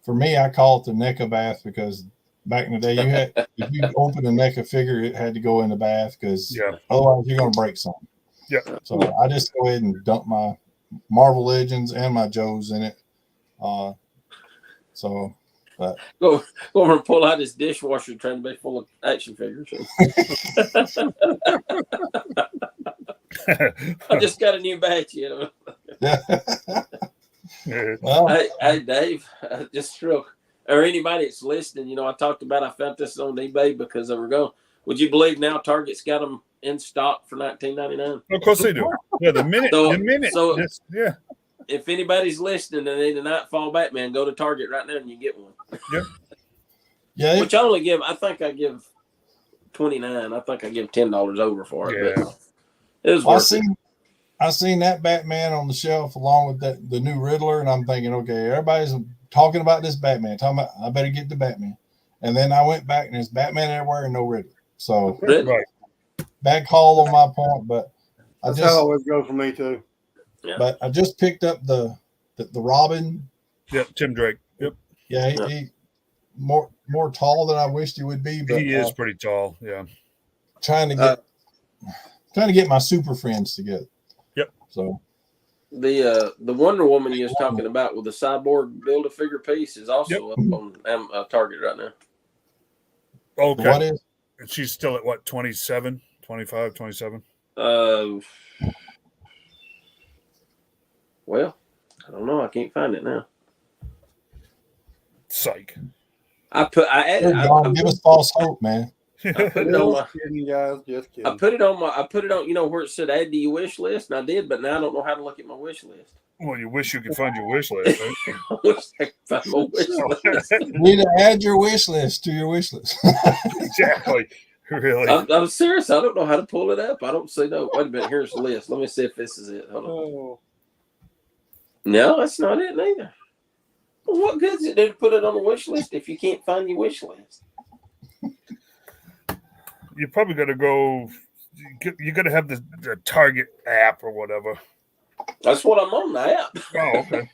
for me, I call it the NECA bath because back in the day, if you open a NECA figure, it had to go in the bath because otherwise you're going to break something. Yeah. So I just go ahead and dump my Marvel Legends and my Joes in it. But go over and pull out his dishwasher trying to be full of action figures. I just got a new batch, Well, hey, Dave, just real or anybody that's listening, I talked about I found this on eBay because they were going. Would you believe now Target's got them in stock for $19.99? Of course they do. Yeah, the minute. Yeah. If anybody's listening and they need a Nightfall Batman, go to Target right now and you get one. Yep. Yeah. Which I think I give $29. I think I give $10 over for it. Yeah. But it was worth it. I seen that Batman on the shelf along with the new Riddler, and I'm thinking, okay, everybody's talking about this Batman. I better get the Batman. And then I went back and there's Batman everywhere and no Riddler. So Right. Bad call on my part, but That's how it always goes for me too. Yeah. But I just picked up the Robin. Yep, Tim Drake. Yep. Yeah, he more tall than I wished he would be. But he is pretty tall. Yeah. Trying to get my super friends together. Yep. So the Wonder Woman you was talking about with the cyborg Build-A-Figure piece is also up on Target right now. Okay. What is? And she's still at what, 27, 25, 27? Well, I don't know. I can't find it now. Psych. I put Give us false hope, man. I put it on my, kidding, guys. Just kidding. I put it on where it said add to your wish list, and I did, but now I don't know how to look at my wish list. Well, you wish you could find your wish list, right? I wish I could find my wish list. You need to add your wish list to your wish list. Exactly. Really. I'm serious. I don't know how to pull it up. I don't see no. Wait a minute. Here's the list. Let me see if this is it. Hold on. Oh. No, that's not it neither. Well, what good is it to put it on a wish list if you can't find your wish list? You probably got to go. You got to have the Target app or whatever. That's what I'm on the app. Oh, okay.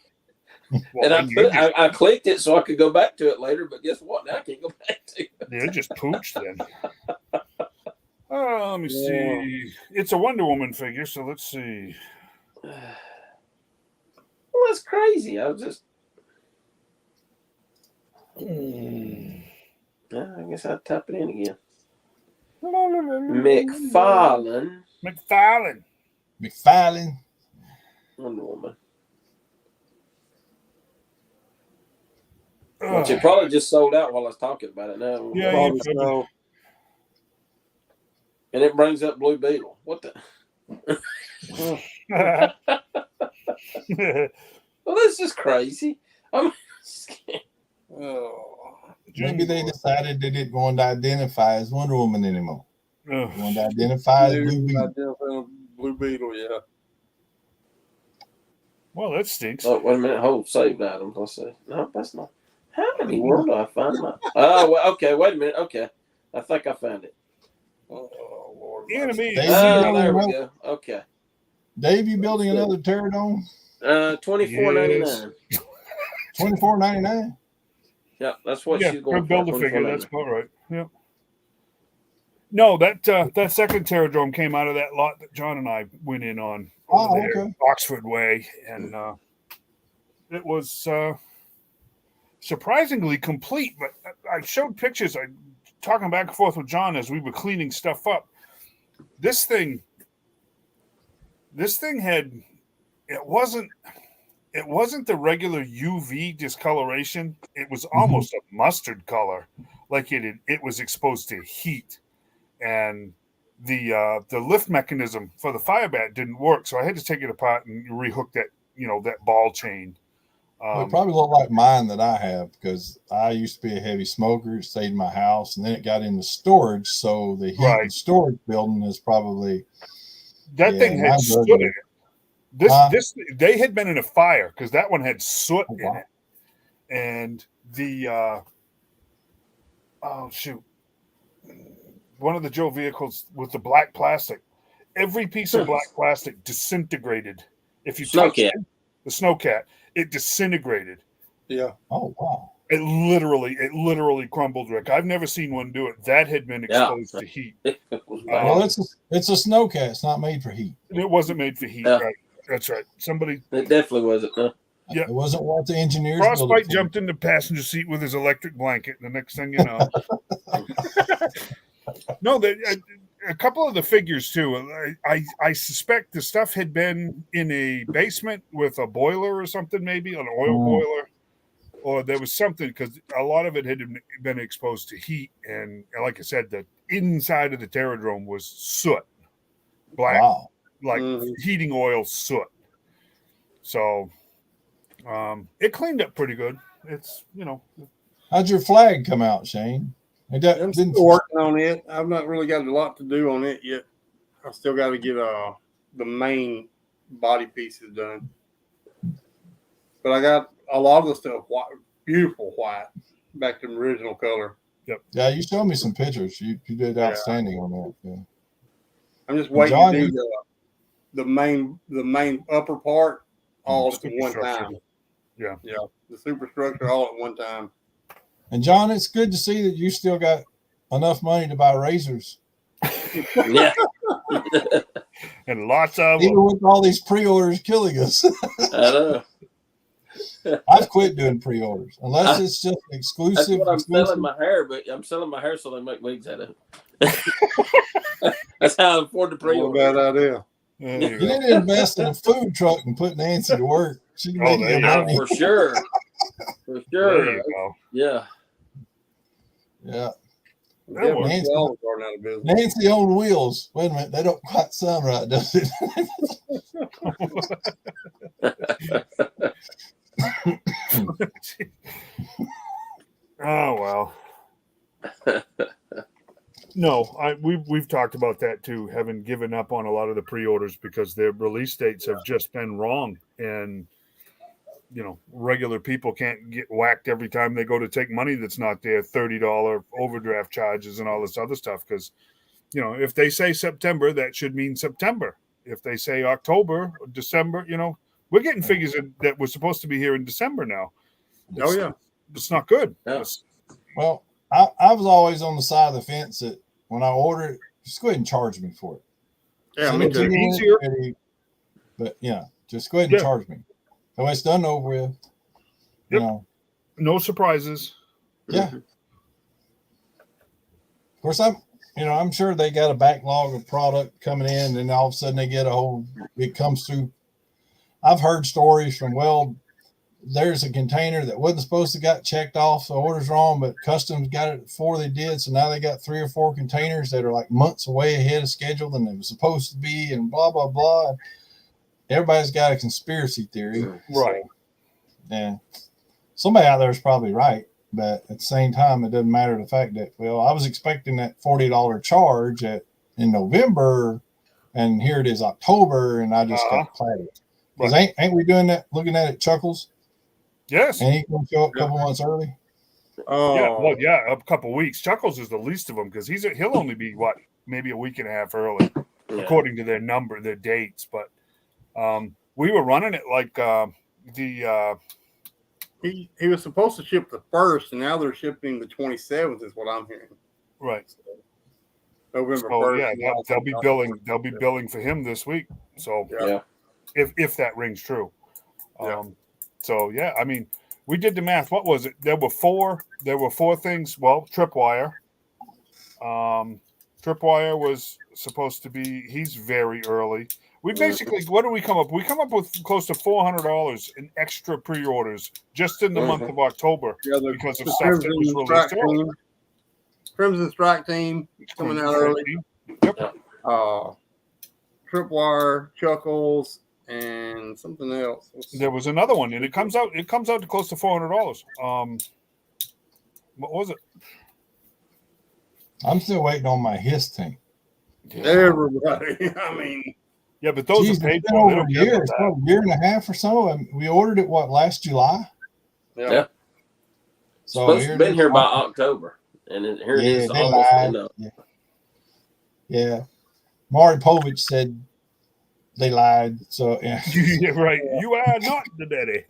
Well, And I clicked it so I could go back to it later, but guess what? Now I can't go back to it. Yeah, just pooched then. Let me see. It's a Wonder Woman figure, so let's see. Well, that's crazy. I was just. I guess I'll type it in again. McFarlane. Wonder Woman. Which it probably just sold out while I was talking about it now. Yeah, Probably so. And it brings up Blue Beetle. What the? Well, this is crazy. I'm Maybe they decided they didn't want to identify as Wonder Woman anymore. They want to identify as Blue Beetle. Blue Beetle, yeah. Well, that stinks. Oh, wait a minute. Hold saved items. Let's see. No, that's not. How in the world do I find that? Oh, well, okay. Wait a minute. Okay. I think I found it. Oh, Lord. Enemy. There we go. Okay. Dave, you building another Pterodome? $24.99. $24.99. Yeah, that's what she's going for. Build a figure. That's about right. Yep. No, that second Pterodome came out of that lot that John and I went in on over there, Oxford Way, and it was surprisingly complete. But I showed pictures. I talking back and forth with John as we were cleaning stuff up. This thing had it wasn't the regular UV discoloration. It was almost a mustard color, like it was exposed to heat, and the lift mechanism for the fire bat didn't work. So I had to take it apart and rehook that that ball chain. Well, it probably looked like mine that I have because I used to be a heavy smoker. It stayed in my house, and then it got into storage. So the heat and storage building is probably thing had soot in it. This they had been in a fire because that one had soot in it, and the one of the Joe vehicles with the black plastic, every piece of black plastic disintegrated. If you touch it, the Snowcat, it disintegrated. Yeah. Oh wow. It literally crumbled, Rick. I've never seen one do it. That had been exposed to heat. Well, it's a Snowcat. It's not made for heat. It wasn't made for heat, right? That's right. Somebody. It definitely wasn't. Huh? Yeah, it wasn't what the engineers. Frostbite jumped in the passenger seat with his electric blanket. The next thing you know, no, a couple of the figures too. I suspect the stuff had been in a basement with a boiler or something, maybe an oil boiler, or there was something, because a lot of it had been exposed to heat, and like I said, the inside of the Terradrome was soot, black, like heating oil soot. So it cleaned up pretty good. It's, you know. How'd your flag come out, Shane? I'm still working on it. I've not really got a lot to do on it yet. I still got to get the main body pieces done. But I got a lot of the stuff white, beautiful white, back to the original color. Yep. Yeah, you showed me some pictures. You did outstanding on that. Yeah. I'm just waiting to do the main upper part all at one time. Yeah. Yeah. The superstructure all at one time. And John, it's good to see that you still got enough money to buy razors. Yeah. And lots of even with all these pre-orders killing us. I know. I've quit doing pre-orders unless it's just exclusive. That's what I'm selling my hair, but I'm selling my hair so they make wigs out of it. That's how I afford to pre-order. Not a bad idea. You need to invest in a food truck and put Nancy to work. She can make you money. For sure. For sure. There you go. Yeah. Yeah. Nancy, Nancy on wheels. Wait a minute, they don't quite sound right, does it? Oh well. No, we've talked about that too, having given up on a lot of the pre-orders because their release dates have just been wrong, and you know, regular people can't get whacked every time they go to take money that's not there, $30 overdraft charges and all this other stuff. Because, you know, if they say September, that should mean September. If they say October or December, you know, we're getting figures that were supposed to be here in December now. It's not good. Yeah. Well, I was always on the side of the fence that when I order it, just go ahead and charge me for it. Yeah, Send me it to too. me Easier. ready, but yeah, just go ahead and charge me. So it's done over with. You know. No surprises. Yeah. Of course, I'm sure they got a backlog of product coming in, and all of a sudden they get it comes through. I've heard stories from, there's a container that wasn't supposed to got checked off. The order's wrong, but customs got it before they did. So now they got 3 or 4 containers that are like months away ahead of schedule than they were supposed to be, and blah, blah, blah. Everybody's got a conspiracy theory. Right. And somebody out there is probably right. But at the same time, it doesn't matter the fact that, I was expecting that $40 charge in November, and here it is October, and I just got clattered. Because ain't we doing that, looking at it, Chuckles? Yes. And he's going to show up a couple months early? Oh. Yeah, a couple weeks. Chuckles is the least of them because he'll only be, maybe a week and a half early, according to their dates. But we were running it like he was supposed to ship the 1st, and now they're shipping the 27th, is what I'm hearing. Right. So, November 1st. Oh yeah, they'll be billing for him this week. So if that rings true. So yeah, I mean, we did the math. What was it? There were four things. Well, tripwire. Tripwire was supposed to be. He's very early. We basically, what do we come up? We come up with close to $400 in extra pre-orders just in the month of October because of stuff that was released early. Crimson Strike Team coming out early. Yep. Tripwire, Chuckles, and something else. There was another one, and it comes out to close to $400. What was it? I'm still waiting on my HISS tank. Yeah. Everybody. I mean, yeah, but those are paid for. Over a year and a half or so. And we ordered it last July. Yeah. So supposed to have been here by October, and here it is almost. Yeah. Maury Povich said they lied. So yeah. Yeah, right. You are not the daddy.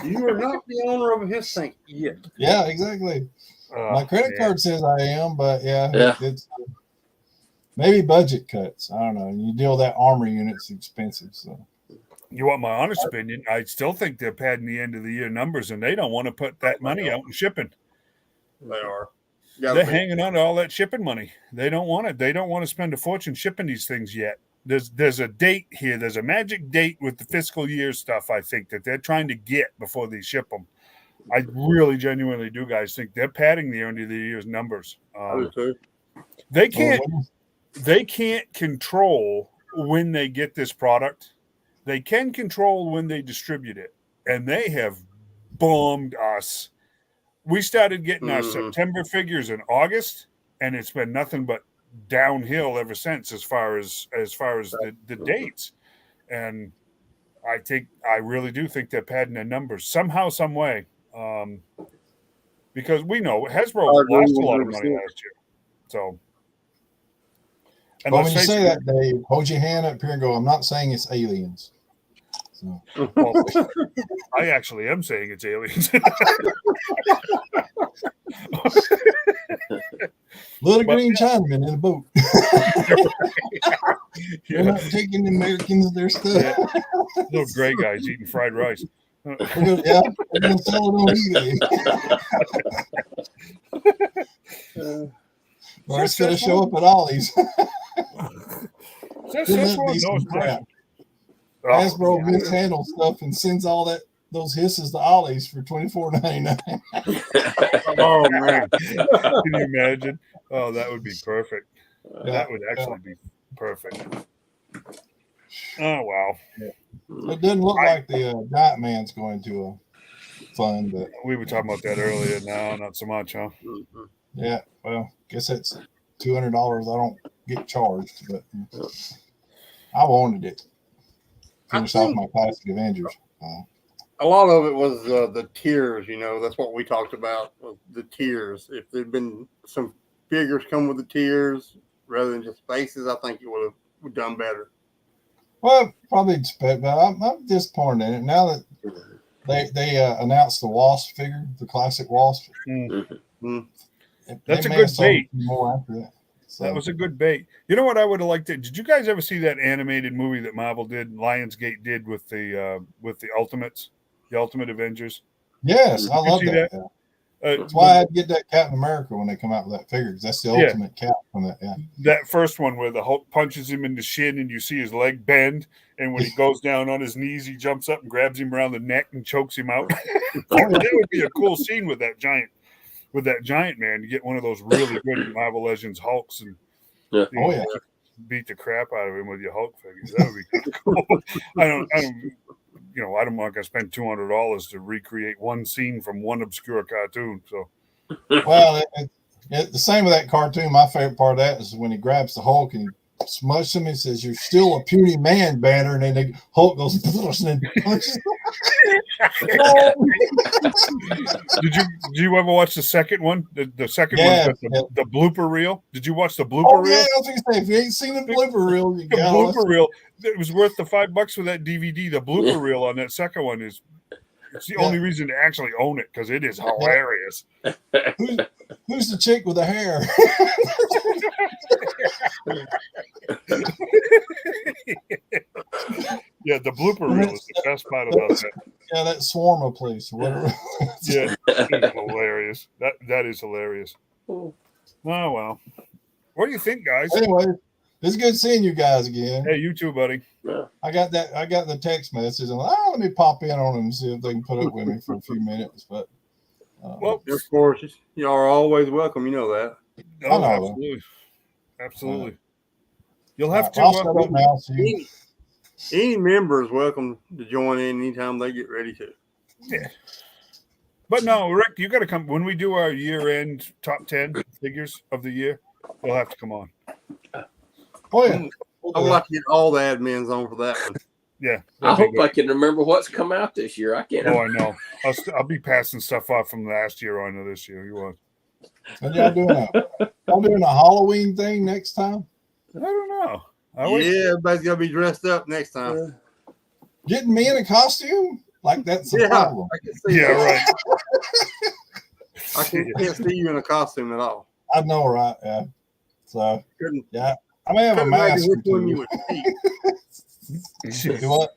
You are not the owner of a HISS tank yet. Yeah, exactly. My credit card says I am, but it's maybe budget cuts. I don't know. You deal with that armor unit's expensive. So you want my honest opinion? I still think they're padding the end of the year numbers, and they don't want to put that money out in shipping. They are. They're hanging on to all that shipping money. They don't want it. They don't want to spend a fortune shipping these things yet. there's a date here. There's a magic date with the fiscal year stuff. I think that they're trying to get before they ship them. I really genuinely do, guys. Think they're padding the end of the year's numbers. They can't control when they get this product. They can control when they distribute it, and they have bombed us. We started getting our September figures in August, and it's been nothing but downhill ever since as far as the dates. And I really do think they're padding their numbers somehow, some way. Because we know Hasbro lost a lot of money last year. So when you say that, Dave, hold your hand up here and go, I'm not saying it's aliens. So. Well, I actually am saying it's aliens. Little green Chinaman in a boat. They're not taking the Americans their stuff. Yeah. Little gray guys eating fried rice. We're going to sell it on eBay. Or it's going to show up at Ollie's. Hasbro mishandles stuff and sends all those hisses to Ollie's for $24.99. Oh man, can you imagine? Oh, that would be perfect. That would actually be perfect. Oh wow! It doesn't look like the Giant Man's going to a fund, but we were talking about that earlier. No, not so much, huh? Yeah, well, guess that's $200. I don't get charged, but I wanted it. Finish off my classic Avengers. A lot of it was the tiers, that's what we talked about, the tiers. If there'd been some figures come with the tiers rather than just faces, I think it would have done better. Well, probably expect, but I'm disappointed in it. Now that they announced the Wasp figure, the classic Wasp. That's a good bait. More after that. So. That was a good bait. You know what I would have liked to? Did you guys ever see that animated movie that Marvel did, Lionsgate did with the Ultimates, the Ultimate Avengers? Yes, I love that. That's why I had to get that Captain America when they come out with that figure, because that's the ultimate Cap from that. Yeah. That first one where the Hulk punches him in the shin and you see his leg bend, and when he goes down on his knees, he jumps up and grabs him around the neck and chokes him out. That would be a cool scene with that giant man to get one of those really good Marvel Legends Hulks and beat the crap out of him with your Hulk figures. That would be kind of cool. I'm not going to spend $200 to recreate one scene from one obscure cartoon. So, well, the same with that cartoon. My favorite part of that is when he grabs the Hulk and he smushes him and says, "You're still a puny man, Banner," and then the Hulk goes and punches him. Did you ever watch the second one? The second one, the blooper reel. Did you watch the blooper reel? Yeah, I was going to say, if you ain't seen the blooper reel, the blooper reel. It was worth the $5 for that DVD. The blooper reel on that second one it's the only reason to actually own it, because it is hilarious. Who's the chick with the hair? Yeah, the blooper reel is the best part about that. Yeah, that Swarma place or whatever. Yeah, it's hilarious. That is hilarious. Oh well. What do you think, guys? Anyway, it's good seeing you guys again. Hey, you too, buddy. Yeah. I got the text message. I'm like, let me pop in on them and see if they can put up with me for a few minutes. But well, of course, you are always welcome. You know that. Oh, absolutely. You'll have to. I'll shut up now. Any member is welcome to join in anytime they get ready to. Yeah. But no, Rick, you got to come when we do our year-end top 10 figures of the year. You'll have to come on. Oh yeah. I would like to get all the admins on for that one. Yeah. I hope I can remember what's come out this year. I can't. Oh, I know. I'll be passing stuff off from last year on to this year. You want? And y'all doing a Halloween thing next time? I don't know. Everybody's gonna be dressed up next time. Getting me in a costume? Like that's a problem. I can see right. I can't see you in a costume at all. I know, right? Yeah. So I may have a mask. Which one you would pick. What?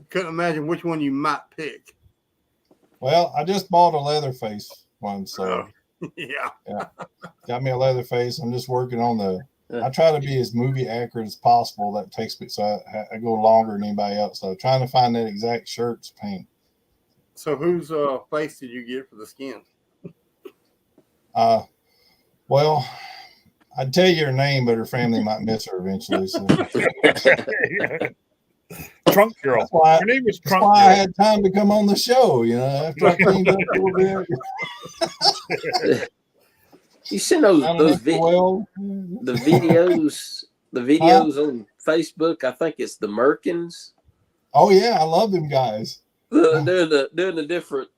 Couldn't imagine which one you might pick. Well, I just bought a Leatherface one, so yeah. Got me a Leatherface. I'm just working on the I try to be as movie accurate as possible. That takes me, so I go longer than anybody else. So trying to find that exact shirt to paint. So whose face did you get for the skin? Well, I'd tell you her name, but her family might miss her eventually. So. Trunk Girl. Her name was Trunk Girl. I had time to come on the show, after I cleaned up a little bit. You seen the videos on Facebook. I think it's the Merkins. Oh yeah, I love them guys. Doing the different.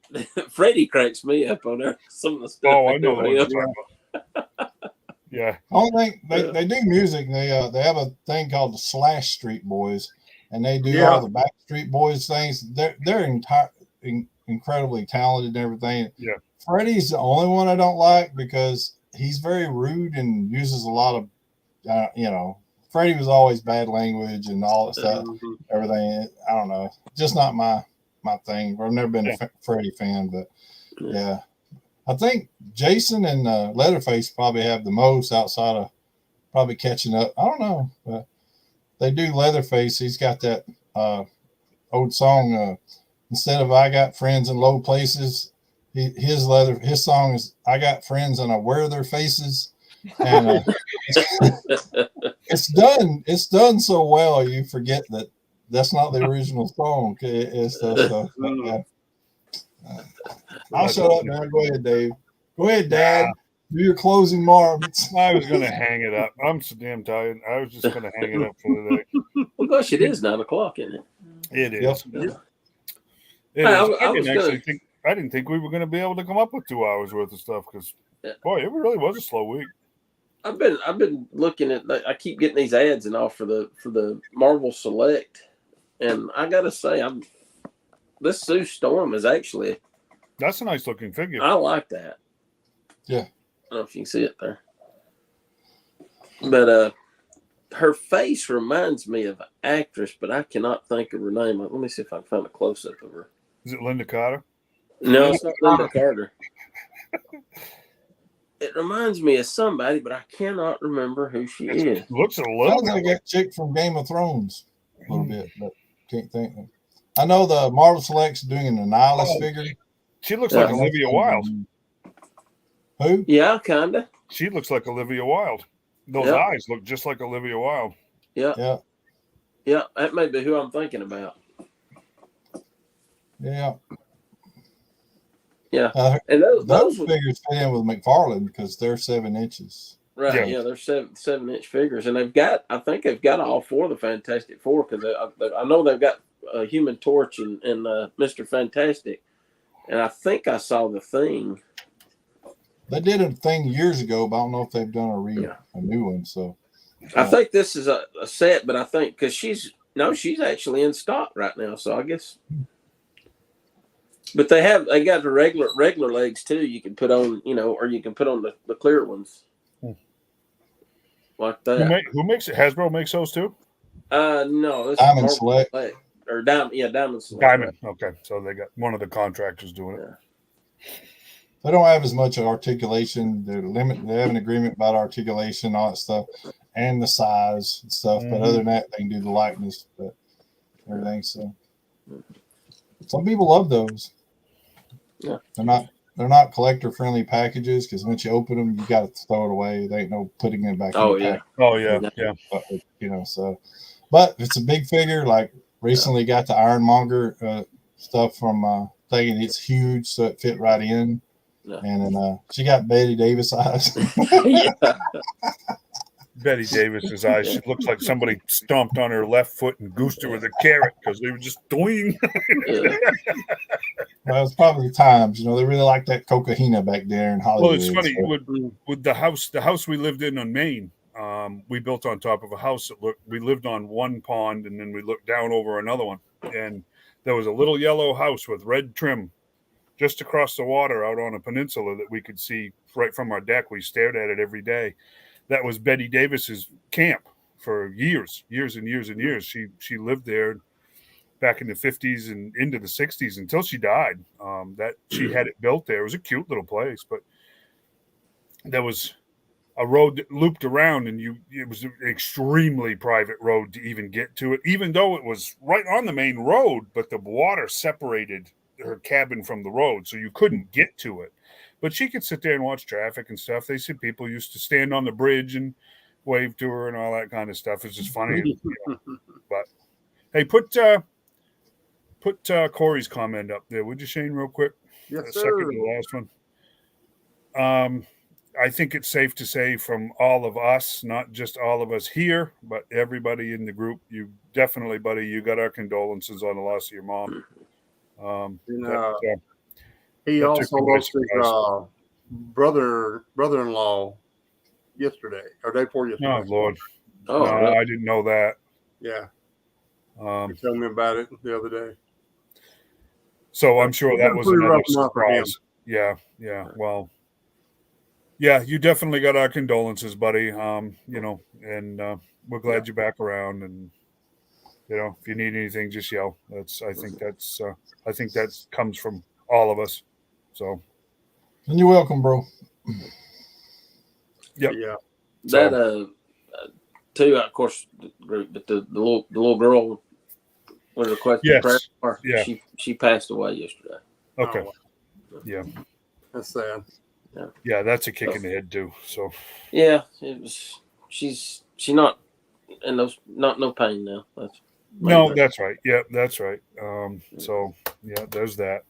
Freddie cracks me up on there. Some of the stuff. Oh, I know what you're talking about. Yeah. I don't think they do music. They have a thing called the Slash Street Boys, and they do all the Backstreet Boys things. They're incredibly talented and everything. Yeah. Freddie's the only one I don't like because he's very rude and uses a lot of, Freddie was always bad language and all that stuff. Everything. I don't know. Just not my thing. I've never been a Freddie fan, but yeah. I think Jason and Leatherface probably have the most outside of probably catching up. I don't know, but they do Leatherface. He's got that old song. Instead of "I got friends in low places," his song is "I got friends and I wear their faces." And it's done so well you forget that that's not the original song. I'll shut up now. Go ahead, Dave. Go ahead, Dad. Do your closing remarks. I was going to hang it up. I'm so damn tired. I was just going to hang it up for the day. Well, gosh, it is 9:00, isn't it? It is. Yep. I didn't think we were going to be able to come up with 2 hours worth of stuff because, boy, it really was a slow week. I've been looking at. I keep getting these ads and all for the Marvel Select, and I got to say, this Sue Storm is actually. That's a nice looking figure. I like that. Yeah. I don't know if you can see it there. But her face reminds me of an actress, but I cannot think of her name. Let me see if I can find a close up of her. Is it Linda Carter? No, it's not Linda Carter. It reminds me of somebody, but I cannot remember who she is. Looks a little sounds like that chick from Game of Thrones a little bit, but can't think of it. I know the Marvel Select's doing an Annihilus figure. She looks like Olivia Wilde. Who? Yeah, kinda. She looks like Olivia Wilde. Those eyes look just like Olivia Wilde. Yeah. Yeah, that may be who I'm thinking about. Yeah. Yeah. And those figures fit in with McFarlane because they're 7 inches. Right. Yeah, they're 7-inch figures, and I think they've got all 4 of the Fantastic Four because I know they've got Human Torch and Mr. Fantastic, and I think I saw the Thing. They did a Thing years ago, but I don't know if they've done a new one. So I think this is a set, but I think because she's actually in stock right now, so I guess. But they got the regular legs too. You can put on, or you can put on the clear ones, like that. Who makes it? Hasbro makes those too. No, it's Diamond Select or Diamond. Yeah, Diamond Select. Diamond. Okay, so they got one of the contractors doing it. They don't have as much articulation. They have an agreement about articulation, all that stuff, and the size and stuff. But other than that, they can do the likeness, but everything. So some people love those. Yeah, they're not collector friendly packages because once you open them, you got to throw it away. They ain't no putting it back. Oh in yeah. the pack. Oh yeah. But, so, but it's a big figure. Like recently, got the Ironmonger stuff from thinking it's huge, so it fit right in. Yeah. And then she got Betty Davis eyes. Betty Davis's eyes. She looks like somebody stomped on her left foot and goosed her with a carrot because they were just doing. Well, it's probably the times. They really like that cocaina back there in Hollywood. Well, it's funny with the house we lived in on Maine. We built on top of a house we lived on one pond and then we looked down over another one, and there was a little yellow house with red trim just across the water out on a peninsula that we could see right from our deck. We stared at it every day. That was Betty Davis's camp for years and years and years. She lived there back in the 50s and into the 60s until she died. That she had it built there. It was a cute little place, but there was a road that looped around, and it was an extremely private road to even get to it, even though it was right on the main road, but the water separated her cabin from the road, so you couldn't get to it. But she could sit there and watch traffic and stuff. They said people used to stand on the bridge and wave to her and all that kind of stuff. It's just funny. But hey, put Corey's comment up there, would you, Shane, real quick? Yes, sir. Second to the last one. I think it's safe to say from all of us, not just all of us here, but everybody in the group, you definitely, buddy, you got our condolences on the loss of your mom. He also lost his brother-in-law yesterday, or day before yesterday. Oh, Lord. Oh, no, really? I didn't know that. Yeah. He told me about it the other day. So I'm sure that was another surprise. Yeah. Well, yeah, you definitely got our condolences, buddy. And we're glad you're back around. And if you need anything, just yell. I think that comes from all of us. So. And you're welcome, bro. Yep. Yeah. That too, of course, group, but the little girl with requested prayer. Yeah. She passed away yesterday. Okay. Oh, yeah. That's sad. Yeah, that's a kick in the head too. So. Yeah, it was. She's not in no pain now. That's right. Yeah, that's right. So yeah, there's that.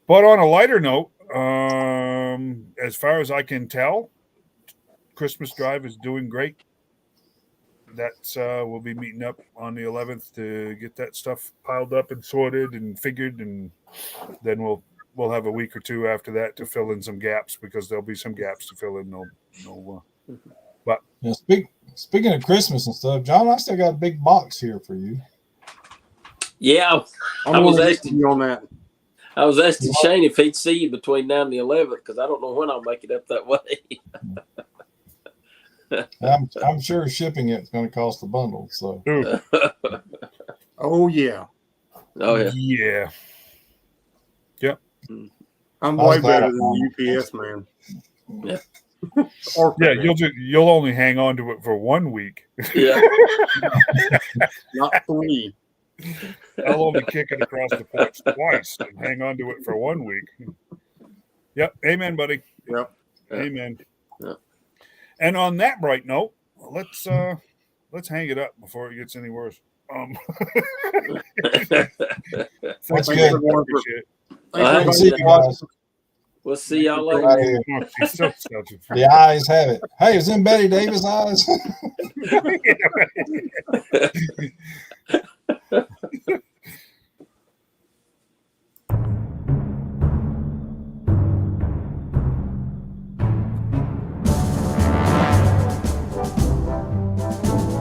But on a lighter note, as far as I can tell, Christmas Drive is doing great. That's we'll be meeting up on the 11th to get that stuff piled up and sorted and figured, and then we'll have a week or two after that to fill in some gaps, because there'll be some gaps to fill in. But yeah, speaking of Christmas and stuff, John, I still got a big box here for you. Yeah, I was asking you on that. I was asking Shane if he'd see you between now and the 11th, because I don't know when I'll make it up that way. I'm sure shipping it's going to cost a bundle. So. Oh yeah. Oh yeah. Yeah. Yep. I'm way better than the UPS man. Yeah. You'll only hang on to it for 1 week. Yeah. Not 3. I'll only kick it across the porch twice and hang on to it for 1 week. Yep. Amen, buddy. Yep. Amen. Yep. And on that bright note, let's hang it up before it gets any worse. That's good. We'll see y'all later. The eyes have it. Hey, is in Betty Davis' eyes?